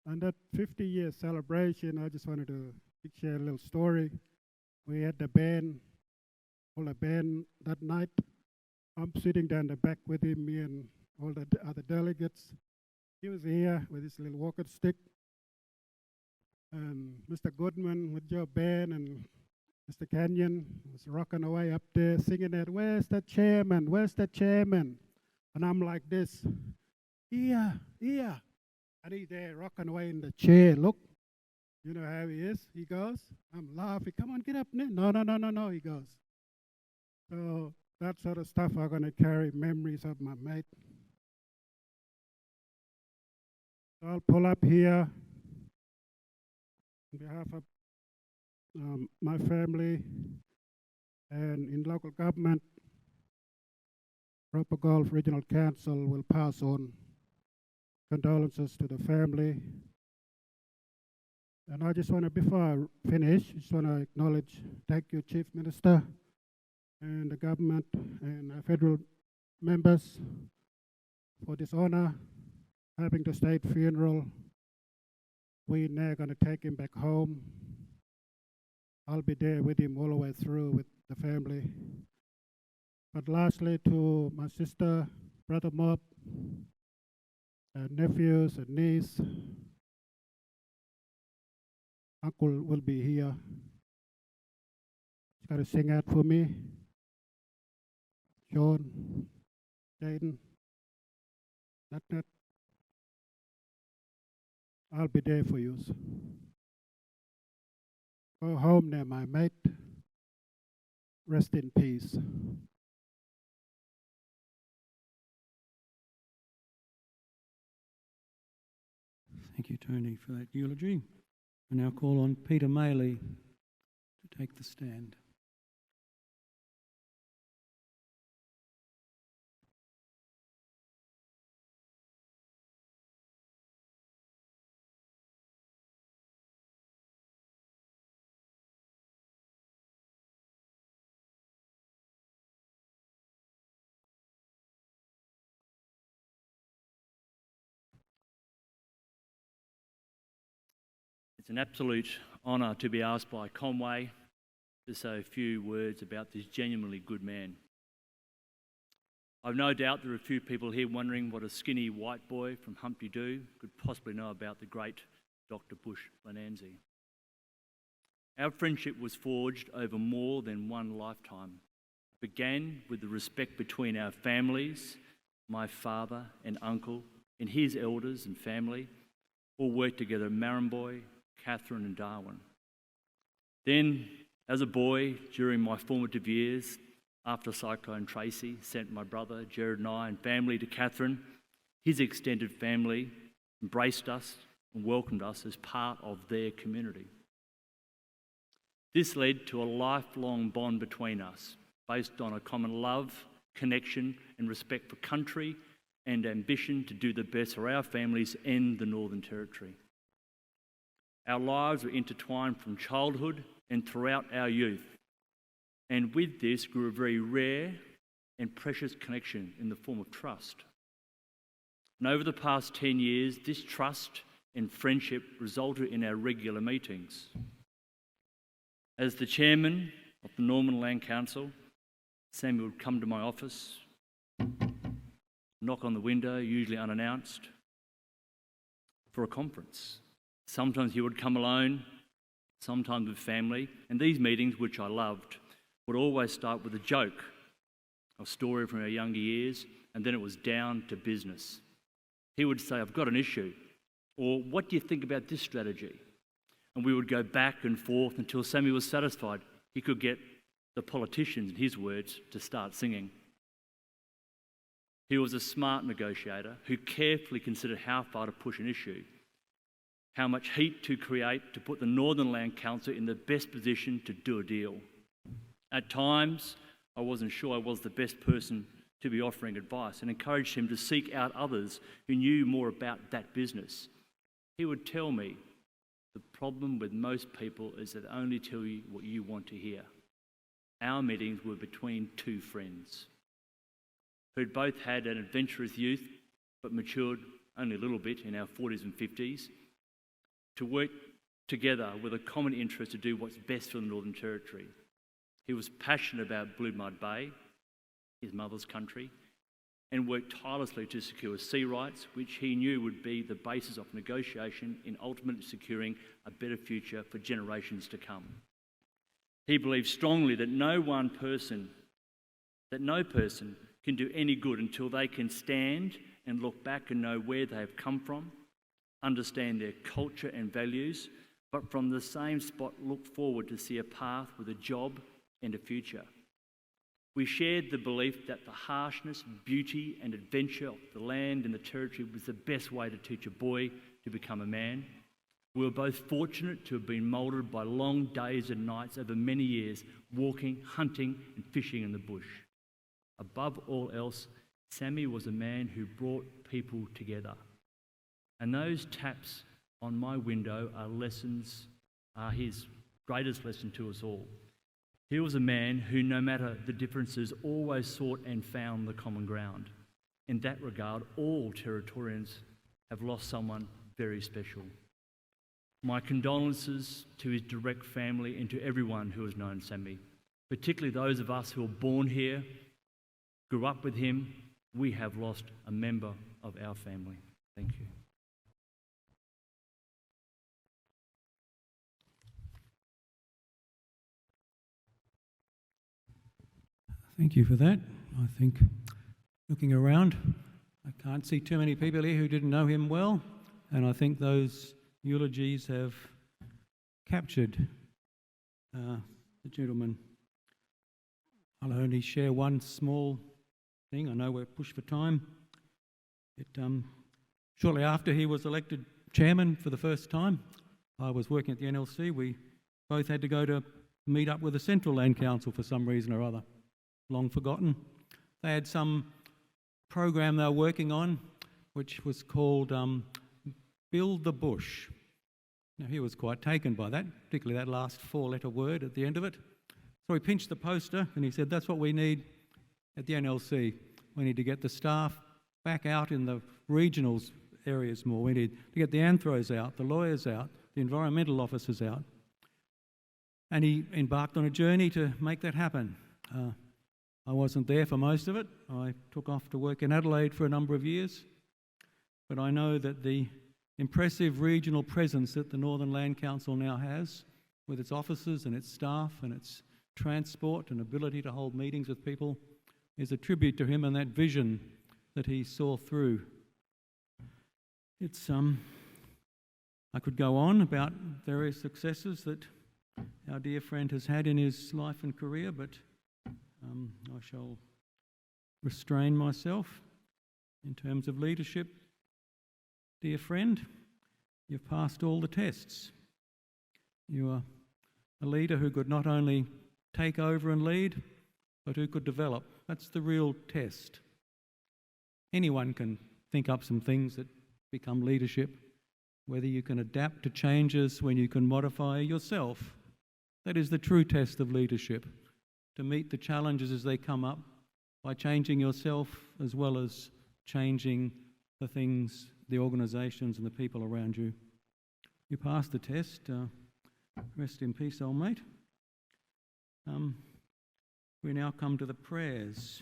And that 50-year celebration, I just wanted to share a little story. We had the band, all the band that night. I'm sitting down the back with him, me and all the other delegates. He was here with his little walking stick. And Mr. Goodman with your band and Mr. Canyon was rocking away up there singing that, where's the chairman, where's the chairman? And I'm like this, here. And he's there rocking away in the chair, look. You know how he is, he goes. I'm laughing, come on, get up now. No, he goes. So that sort of stuff I'm gonna carry memories of my mate. So I'll pull up here on behalf of my family and in local government. Roper Gulf Regional Council will pass on condolences to the family. And I just want to, before I finish, just want to acknowledge, thank you, Chief Minister, and the government and our federal members for this honor, having the state funeral. We're now going to take him back home. I'll be there with him all the way through with the family. But lastly, to my sister, brother Mob, nephews and niece, uncle will be here. He's got to sing out for me. Sean, Jaden, Nat. I'll be there for you. Go home now, my mate. Rest in peace. Thank you, Tony, for that eulogy. I now call on Peter Maley to take the stand. It's an absolute honour to be asked by Conway to say a few words about this genuinely good man. I've no doubt there are a few people here wondering what a skinny white boy from Humpty Doo could possibly know about the great Dr. Bush-Blanasi. Our friendship was forged over more than one lifetime. It began with the respect between our families, my father and uncle, and his elders and family, all worked together at Marramboy, Catherine and Darwin. Then, as a boy, during my formative years, after Cyclone Tracy sent my brother, Jared and I and family to Catherine, His extended family embraced us and welcomed us as part of their community. This led to a lifelong bond between us, based on a common love, connection and respect for country and ambition to do the best for our families and the Northern Territory. Our lives were intertwined from childhood and throughout our youth, and with this grew a very rare and precious connection in the form of trust. And over the past 10 years, this trust and friendship resulted in our regular meetings. As the chairman of the Northern Land Council, Sammy would come to my office, knock on the window, usually unannounced, for a conference. Sometimes he would come alone, sometimes with family, and these meetings, which I loved, would always start with a joke, a story from our younger years, and then it was down to business. He would say, "I've got an issue," or "What do you think about this strategy?" And we would go back and forth until Sammy was satisfied he could get the politicians, in his words, to start singing. He was a smart negotiator who carefully considered how far to push an issue, how much heat to create to put the Northern Land Council in the best position to do a deal. At times, I wasn't sure I was the best person to be offering advice and encouraged him to seek out others who knew more about that business. He would tell me, "The problem with most people is that they only tell you what you want to hear." Our meetings were between two friends who'd both had an adventurous youth but matured only a little bit in our 40s and 50s to work together with a common interest to do what's best for the Northern Territory. He was passionate about Blue Mud Bay, his mother's country, and worked tirelessly to secure sea rights, which he knew would be the basis of negotiation in ultimately securing a better future for generations to come. He believed strongly that no person can do any good until they can stand and look back and know where they have come from, understand their culture and values, but from the same spot look forward to see a path with a job and a future. We shared the belief that the harshness, beauty and adventure of the land and the territory was the best way to teach a boy to become a man. We were both fortunate to have been moulded by long days and nights over many years, walking, hunting and fishing in the bush. Above all else, Sammy was a man who brought people together. And those taps on my window are his greatest lesson to us all. He was a man who, no matter the differences, always sought and found the common ground. In that regard, all Territorians have lost someone very special. My condolences to his direct family and to everyone who has known Sammy, particularly those of us who were born here, grew up with him. We have lost a member of our family. Thank you. Thank you for that. I think, looking around, I can't see too many people here who didn't know him well, and I think those eulogies have captured the gentleman. I'll only share one small thing. I know we're pushed for time. Shortly after he was elected chairman for the first time, I was working at the NLC. We both had to go to meet up with the Central Land Council for some reason or other. Long forgotten. They had some program they were working on which was called Build the Bush. Now he was quite taken by that, particularly that last four-letter word at the end of it. So he pinched the poster and he said, "That's what we need at the NLC. We need to get the staff back out in the regionals areas more. We need to get the anthros out, the lawyers out, the environmental officers out." And he embarked on a journey to make that happen. I wasn't there for most of it. I took off to work in Adelaide for a number of years. But I know that the impressive regional presence that the Northern Land Council now has, with its officers and its staff and its transport and ability to hold meetings with people, is a tribute to him and that vision that he saw through. I could go on about various successes that our dear friend has had in his life and career, but I shall restrain myself. In terms of leadership, dear friend, you've passed all the tests. You are a leader who could not only take over and lead, but who could develop. That's the real test. Anyone can think up some things that become leadership, whether you can adapt to changes, when you can modify yourself. That is the true test of leadership, to meet the challenges as they come up by changing yourself as well as changing the things, the organisations and the people around you. You passed the test. Rest in peace, old mate. We now come to the prayers.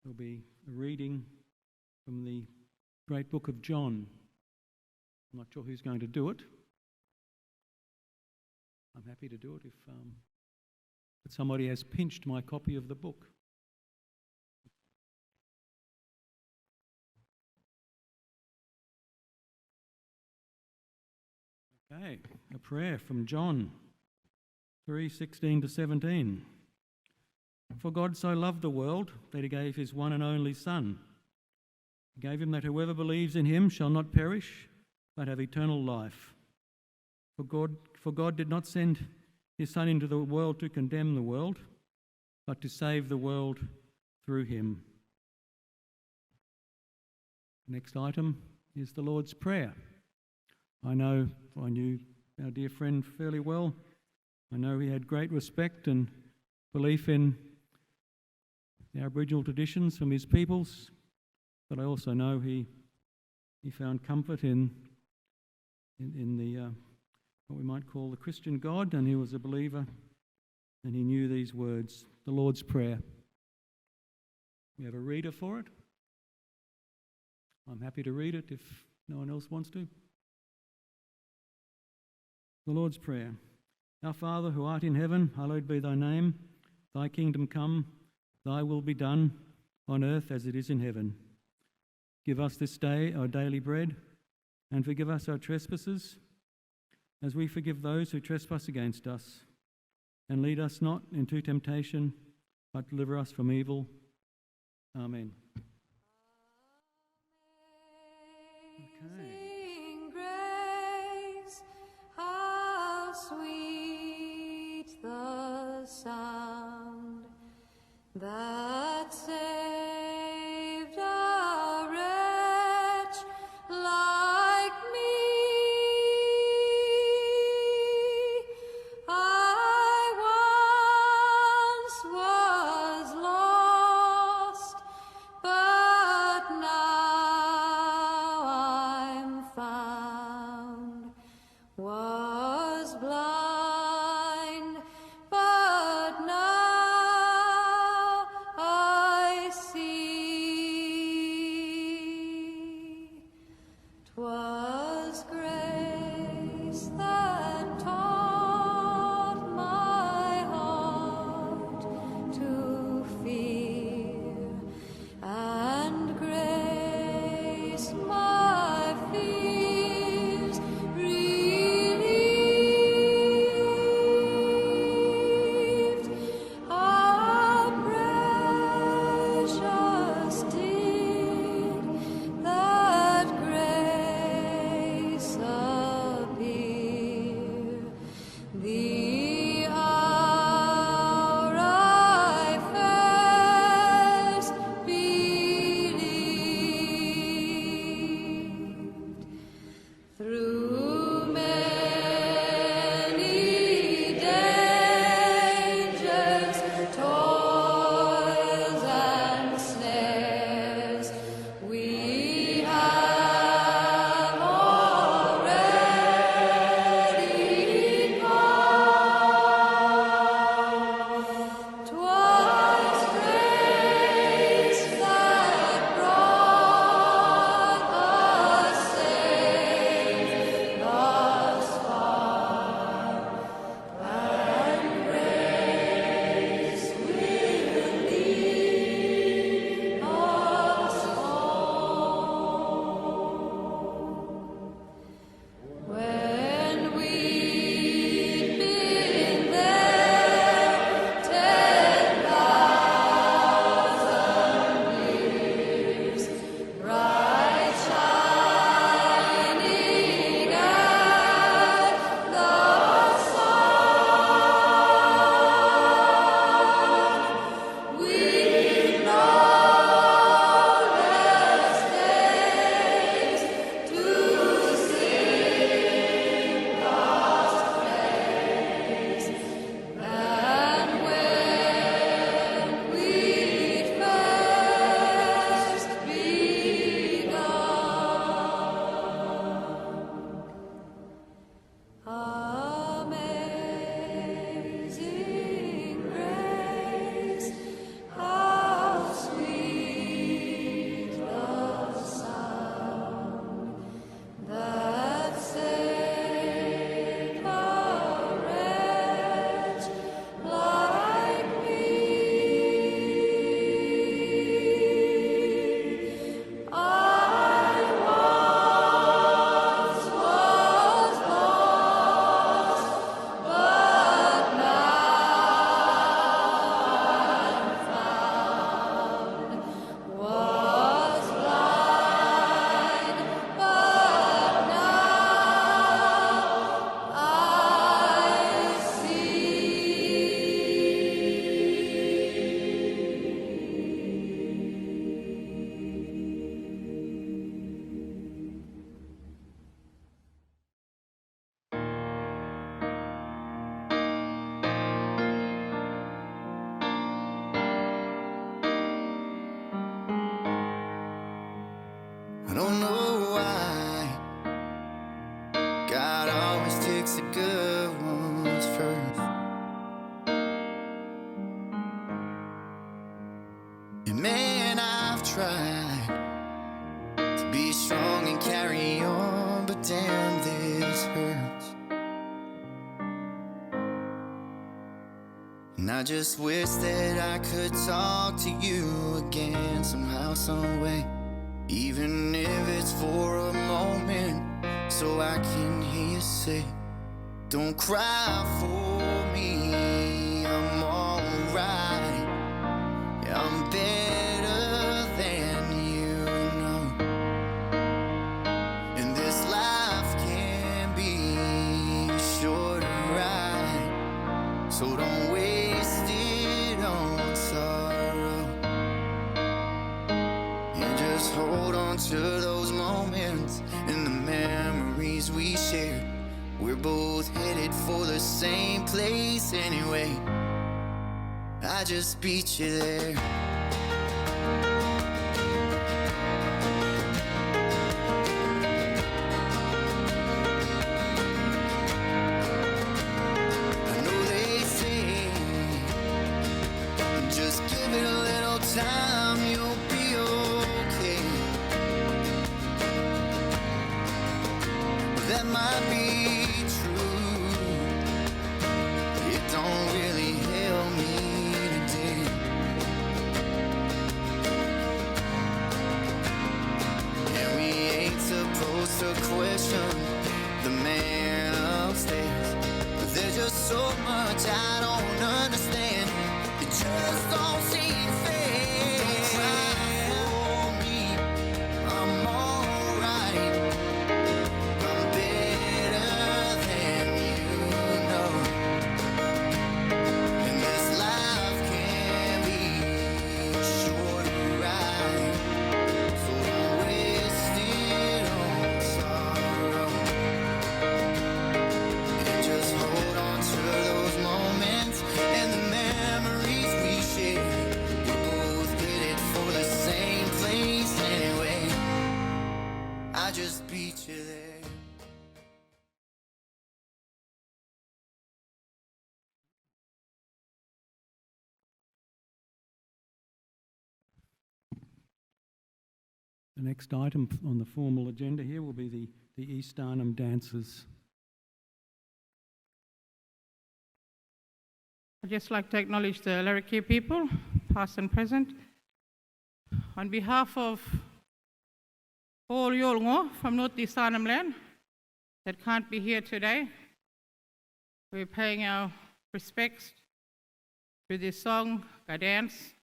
There'll be a reading from the great book of John. I'm not sure who's going to do it. I'm happy to do it if somebody has pinched my copy of the book. Okay, a prayer from John 3:16 to 17. For God so loved the world that he gave his one and only Son. He gave him that whoever believes in him shall not perish, but have eternal life. For God did not send his Son into the world to condemn the world, but to save the world through him. Next item is the Lord's Prayer. I knew our dear friend fairly well. I know he had great respect and belief in the Aboriginal traditions from his peoples, but I also know he found comfort in the what we might call the Christian God, and he was a believer, and he knew these words, the Lord's Prayer. We have a reader for it. I'm happy to read it if no one else wants to. The Lord's Prayer. Our Father, who art in heaven, hallowed be thy name. Thy kingdom come, thy will be done, on earth as it is in heaven. Give us this day our daily bread, and forgive us our trespasses, as we forgive those who trespass against us. And lead us not into temptation, but deliver us from evil. Amen. Amazing grace, how sweet the sound that saved a wretch like me. I once was lost, And man, I've tried to be strong and carry on, but damn, this hurts. And I just wish that I could talk to you again somehow, some way, even if it's for a moment, so I can hear you say, don't cry for me, I'm alright, I'm better than you know. And this life can be short and right, so don't waste it on sorrow. And just hold on to those moments and the memories we shared. We're both headed for the same place anyway. I just beat you there. I know they say, just give it a little time, you'll be okay. That might be true. It don't really help me today. And we ain't supposed to question the man upstairs, but there's just so much I don't understand. It just don't seem fair. Don't cry for me, I'm alright, I'm better than you know. And this life can be short and right, so don't waste it on sorrow. And just hold on to those moments and the memories we share. We're both headed for the same place anyway. I just beat you there. The next item on the formal agenda here will be the East Arnhem dances. I'd just like to acknowledge the Larrakia people, past and present. On behalf of all Yolngu from North East Arnhem Land that can't be here today, we're paying our respects to this song, a dance.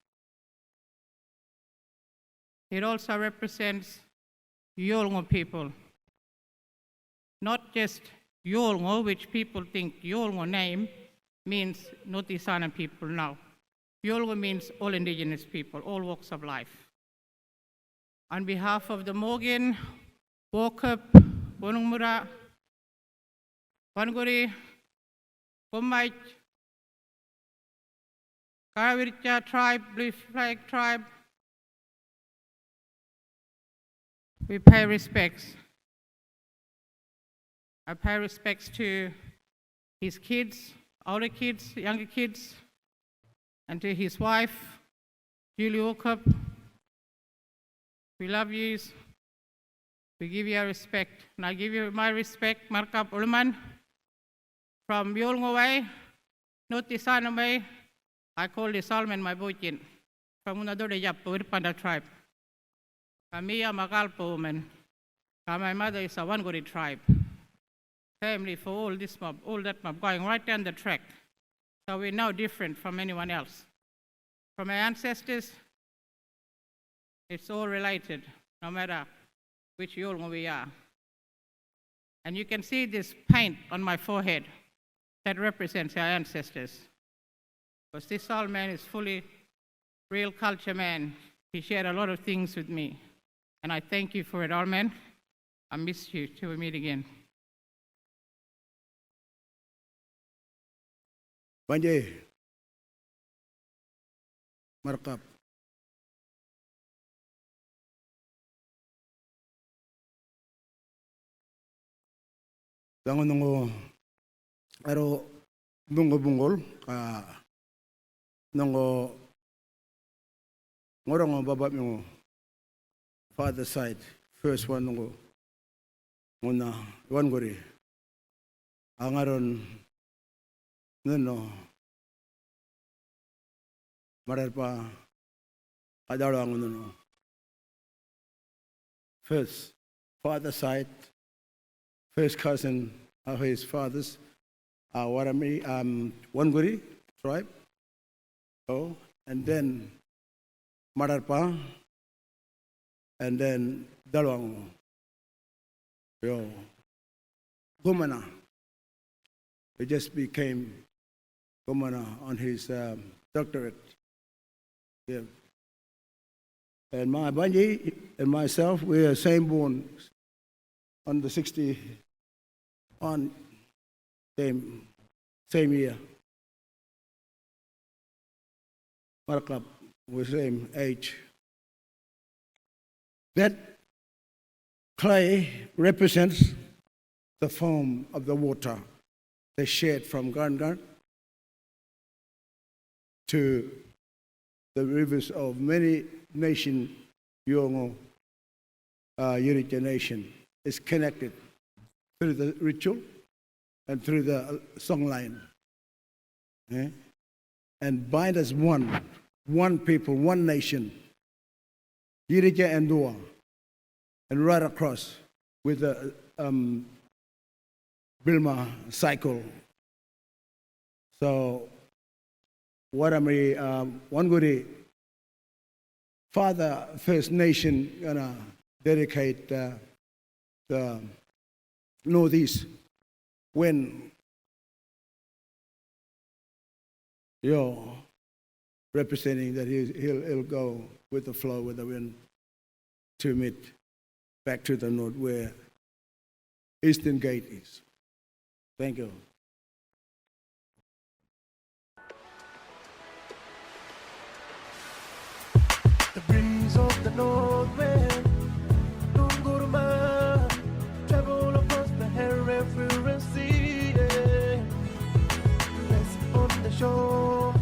It also represents Yolngu people, not just Yolngu, which people think Yolngu name means North East Arnhem people now. Yolngu means all Indigenous people, all walks of life. On behalf of the Morgan, Wokup, Wonungmura, Wanguri, Womait, Karawircha tribe, Blue Flag tribe, we pay respects. I pay respects to his kids, older kids, younger kids, and to his wife, Julie Wokup. We love you. We give you our respect. And I give you my respect, Markap Ulman, from Yolngu Way, North East Arnhem Way. I call the Solomon my boykin, from Unadore Yap, Wirpanda tribe. Kami are Magalpo woman. My mother is a Wanguri tribe. Family for all this mob, all that mob, going right down the track. So we're no different from anyone else. From our ancestors, it's all related, no matter which Yolngu we are. And you can see this paint on my forehead that represents our ancestors. Because this old man is fully real culture man. He shared a lot of things with me. And I thank you for it, old man. I miss you till we meet again. Banje, Markap. Bangunungo aro bungo bungol ka nongo ngorong baba mo father side first one ngo ngona one gori angaron no mararpa adalo no first father side first cousin of his fathers Warami one gori tribe and then Mararpa, and then Dalwang, Gumana. He just became Gumana on his doctorate. Yeah. And my Banji and myself, we are same born on the 60, on same year. Markup. We're same age. That clay represents the form of the water they shared from Gangan to the rivers of many nations, Yongo, Yurita nation, is connected through the ritual and through the songline. And bind as one people, one nation, Yirija and Dua, and right across with the Bilma cycle. So, what am I, one good Father First Nation gonna dedicate the Northeast when you're representing that he'll go with the flow, with the wind, to meet back to the north where Eastern Gate is. Thank you. The breeze of the north wind, Tunguruma, travel across the Hereford Sea, rest on the shore.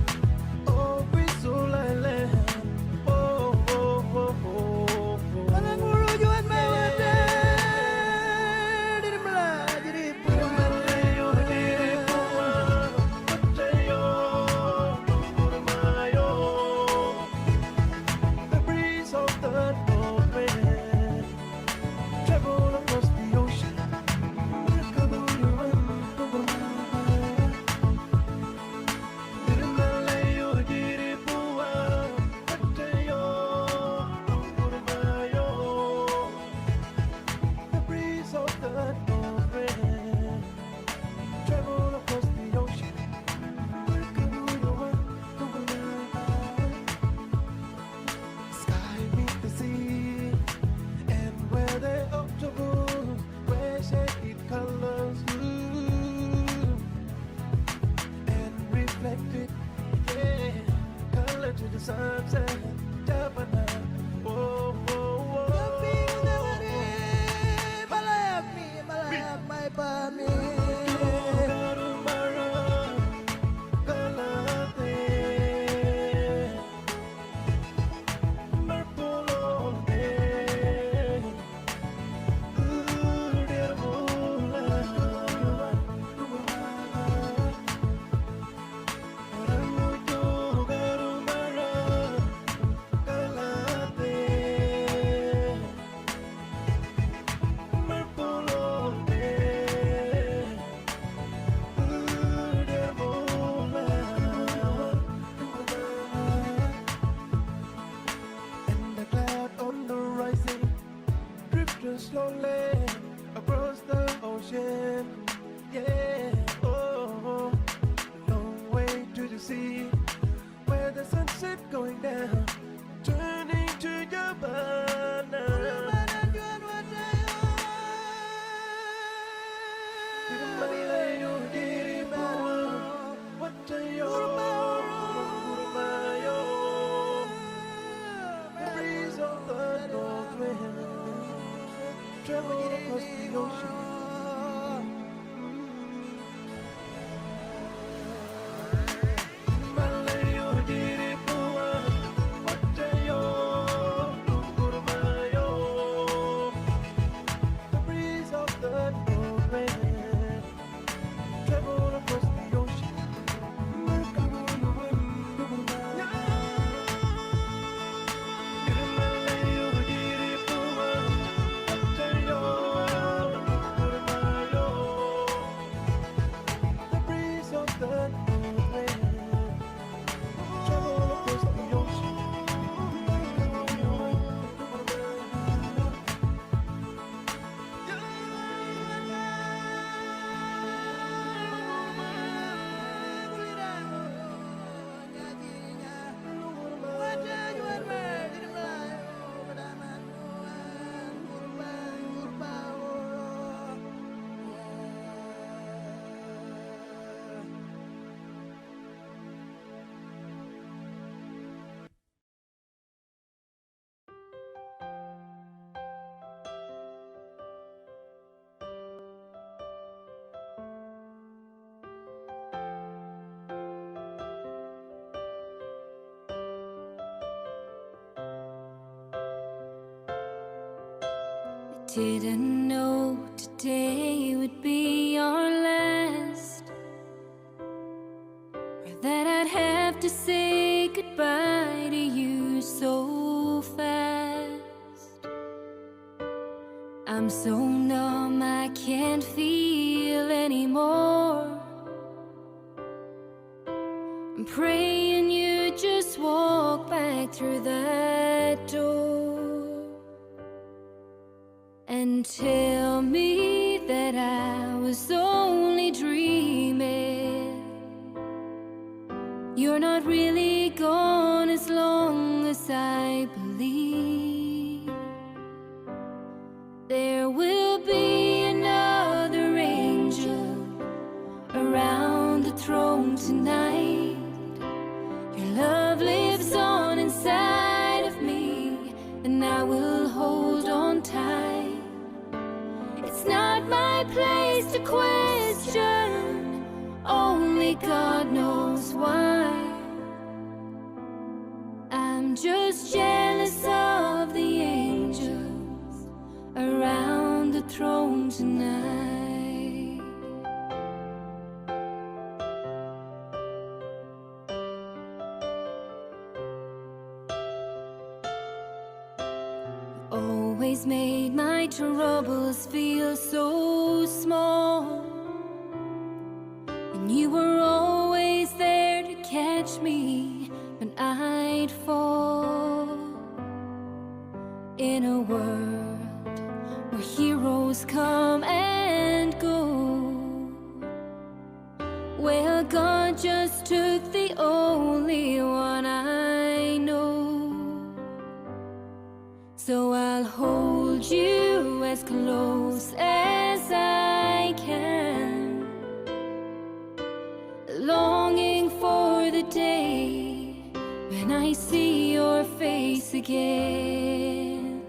Didn't know today would be our last, or that I'd have to say goodbye to you so fast. I'm so numb I can't feel anymore. I'm praying you just walk back through that door and tell me that I was only dreaming. You're not really gone as long as I believe. There will be another angel around the throne tonight. Your love lives on inside of me, and I will hold on tight. It's not my place to question, only God knows why. I'm just jealous of the angels around the throne tonight. Always made my troubles feel so small, and you were always there to catch me when I'd fall. In a world where heroes come and go, well, God just took the only one I know. So I'll hold you as close as I can, longing for the day when I see your face again.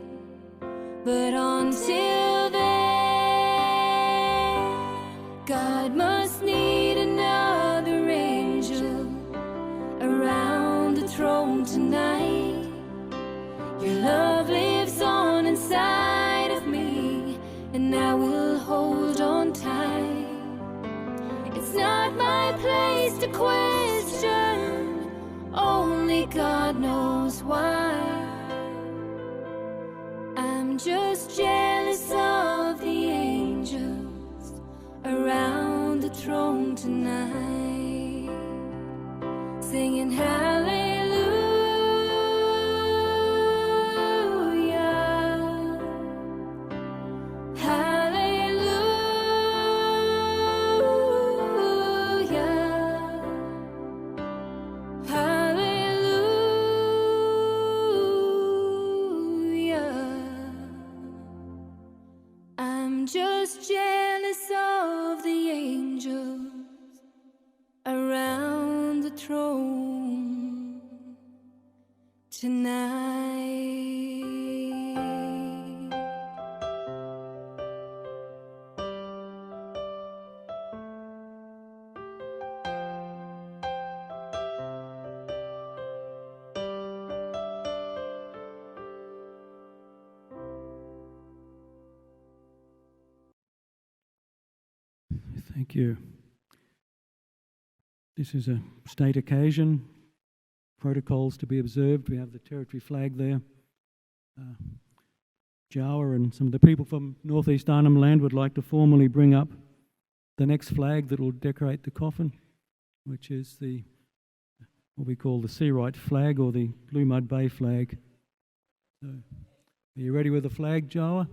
But until then, God must need another angel around the throne tonight. Your love lives on inside of me, and I will hold on tight. It's not my place to question, only God knows why. I'm just jealous of the angels around the throne tonight, singing hallelujah. Just jealous of the angels around the throne tonight. Thank you. This is a state occasion. Protocols to be observed. We have the territory flag there. Jawa and some of the people from Northeast Arnhem Land would like to formally bring up the next flag that will decorate the coffin, which is the what we call the Sea Right flag, or the Blue Mud Bay flag. So, are you ready with the flag, Jawa?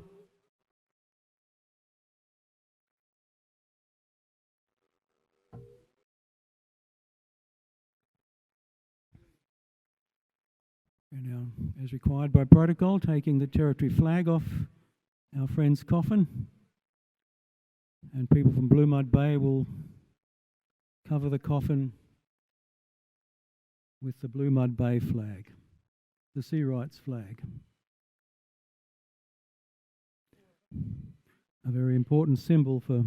And now, as required by protocol, taking the territory flag off our friend's coffin, and people from Blue Mud Bay will cover the coffin with the Blue Mud Bay flag, the Sea Rights flag. A very important symbol for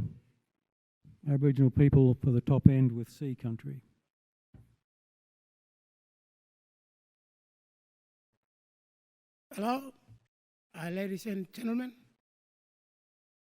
Aboriginal people for the top end with sea country. Hello, ladies and gentlemen.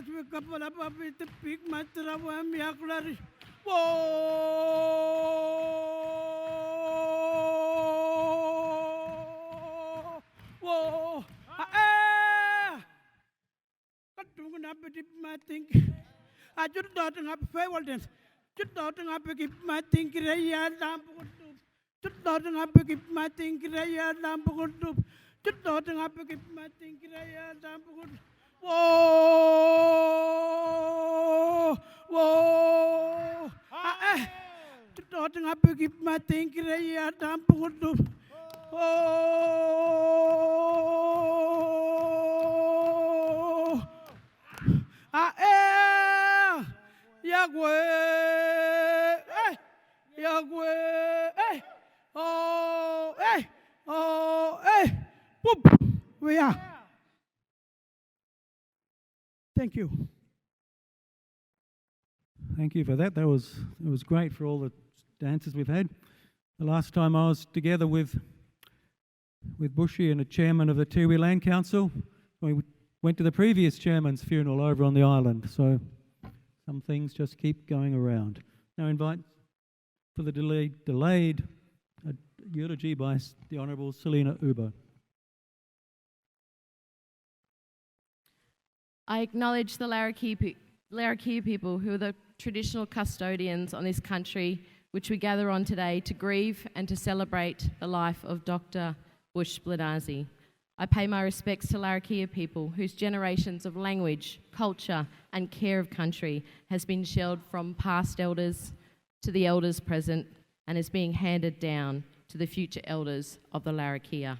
As we couple up with the big matter of Miaklarish. Whoa! Whoa! Ah! Katungin up with my think. I just don't have favor dance. Just don't have to keep my think. Just don't have to keep my think. Just don't have to keep my think. Whoa! Whoa! Just don't have to keep my think. Oh! Yahweh! Yahweh! Oh! Oh! Boop! We are. Thank you. Thank you for that. It was great for all the dances we've had. The last time I was together with Bushy and the chairman of the Tiwi Land Council, we went to the previous chairman's funeral over on the island. So some things just keep going around. Now invite for the delayed eulogy by the Honourable Selina Ubo. I acknowledge the Larrakia people who are the traditional custodians on this country which we gather on today to grieve and to celebrate the life of Dr. Bush-Blanasi. I pay my respects to Larrakia people whose generations of language, culture and care of country has been shared from past elders to the elders present and is being handed down to the future elders of the Larrakia.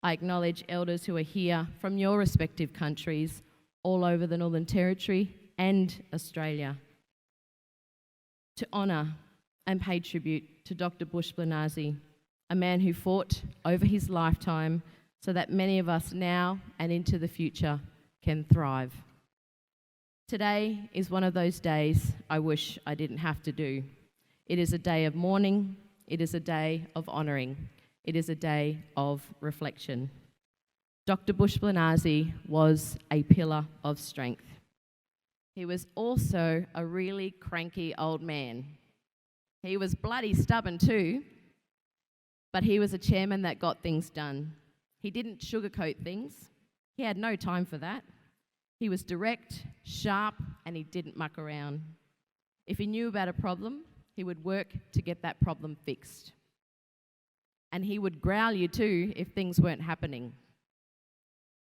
I acknowledge elders who are here from your respective countries all over the Northern Territory and Australia to honour and pay tribute to Dr. Bush-Blanasi, a man who fought over his lifetime so that many of us now and into the future can thrive. Today is one of those days I wish I didn't have to do. It is a day of mourning, it is a day of honouring, it is a day of reflection. Dr. Bush-Blanasi was a pillar of strength. He was also a really cranky old man. He was bloody stubborn too, but he was a chairman that got things done. He didn't sugarcoat things. He had no time for that. He was direct, sharp, and he didn't muck around. If he knew about a problem, he would work to get that problem fixed. And he would growl you too if things weren't happening.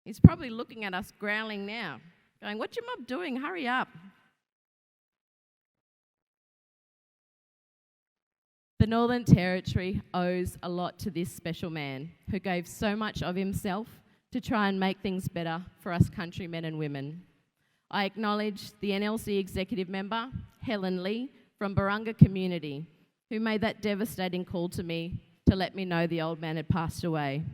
He's probably looking at us growling now, going, "What your mob doing? Hurry up." The Northern Territory owes a lot to this special man who gave so much of himself to try and make things better for us countrymen and women. I acknowledge the NLC executive member, Helen Lee, from Barunga community, who made that devastating call to me to let me know the old man had passed away.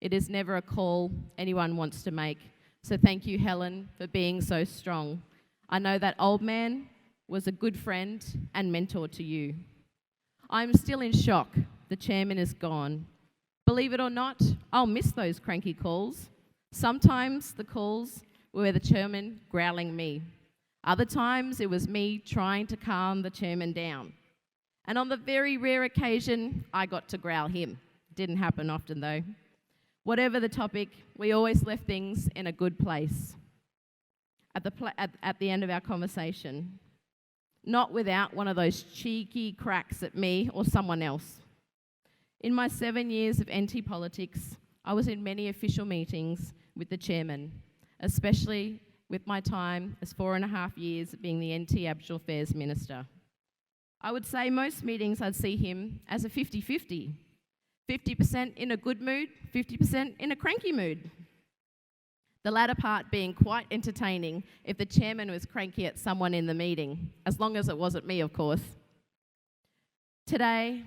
It is never a call anyone wants to make, so thank you, Helen, for being so strong. I know that old man was a good friend and mentor to you. I'm still in shock. The chairman is gone. Believe it or not, I'll miss those cranky calls. Sometimes the calls were the chairman growling me. Other times it was me trying to calm the chairman down. And on the very rare occasion, I got to growl him. Didn't happen often though. Whatever the topic, we always left things in a good place at the end of our conversation. Not without one of those cheeky cracks at me or someone else. In my 7 years of NT politics, I was in many official meetings with the chairman, especially with my time as 4.5 years being the NT Aboriginal Affairs Minister. I would say most meetings I'd see him as a 50-50. 50% in a good mood, 50% in a cranky mood. The latter part being quite entertaining if the chairman was cranky at someone in the meeting, as long as it wasn't me, of course. Today,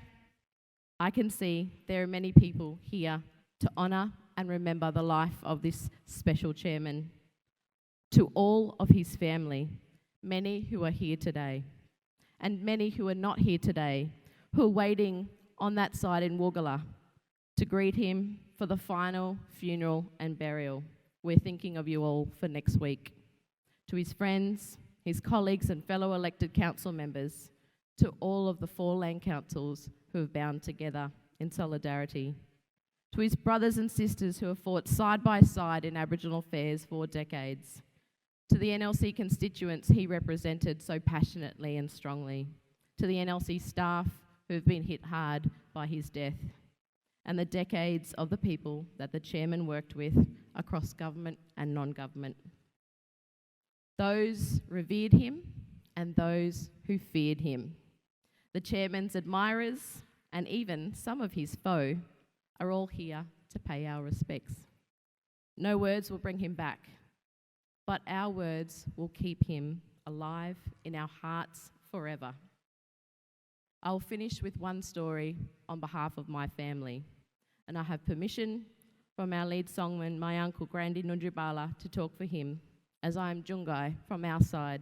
I can see there are many people here to honour and remember the life of this special chairman. To all of his family, many who are here today, and many who are not here today, who are waiting on that side in Woogala to greet him for the final funeral and burial. We're thinking of you all for next week. to his friends, his colleagues and fellow elected council members, to all of the 4 land councils who have bound together in solidarity, to his brothers and sisters who have fought side by side in Aboriginal affairs for decades, to the NLC constituents he represented so passionately and strongly, to the NLC staff who have been hit hard by his death, and the decades of the people that the chairman worked with across government and non-government. Those revered him and those who feared him. The chairman's admirers and even some of his foe are all here to pay our respects. No words will bring him back, but our words will keep him alive in our hearts forever. I'll finish with one story on behalf of my family, and I have permission from our lead songman, my uncle Grandi Nundribala, to talk for him, as I am Jungai from our side.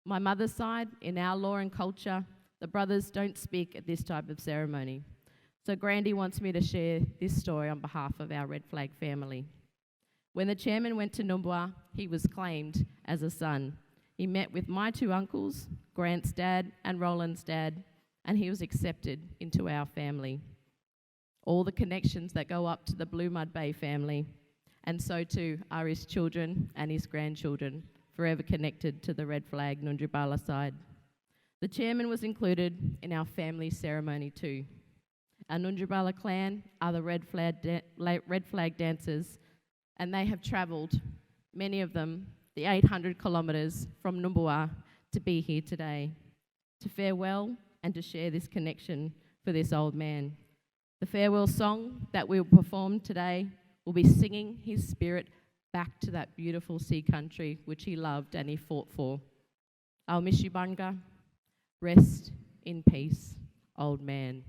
My mother's side, in our law and culture, the brothers don't speak at this type of ceremony. So Grandi wants me to share this story on behalf of our Red Flag family. When the chairman went to Numbwa, he was claimed as a son. He met with my 2 uncles, Grant's dad and Roland's dad, and he was accepted into our family. All the connections that go up to the Blue Mud Bay family, and so too are his children and his grandchildren, forever connected to the Red Flag Nundribala side. The chairman was included in our family ceremony too. Our Nundribala clan are the Red Flag dancers, and they have travelled, many of them, the 800 kilometres from Numbwa to be here today, to farewell and to share this connection for this old man. The farewell song that we'll perform today will be singing his spirit back to that beautiful sea country which he loved and he fought for. I'll miss you, Bunga. Rest in peace, old man.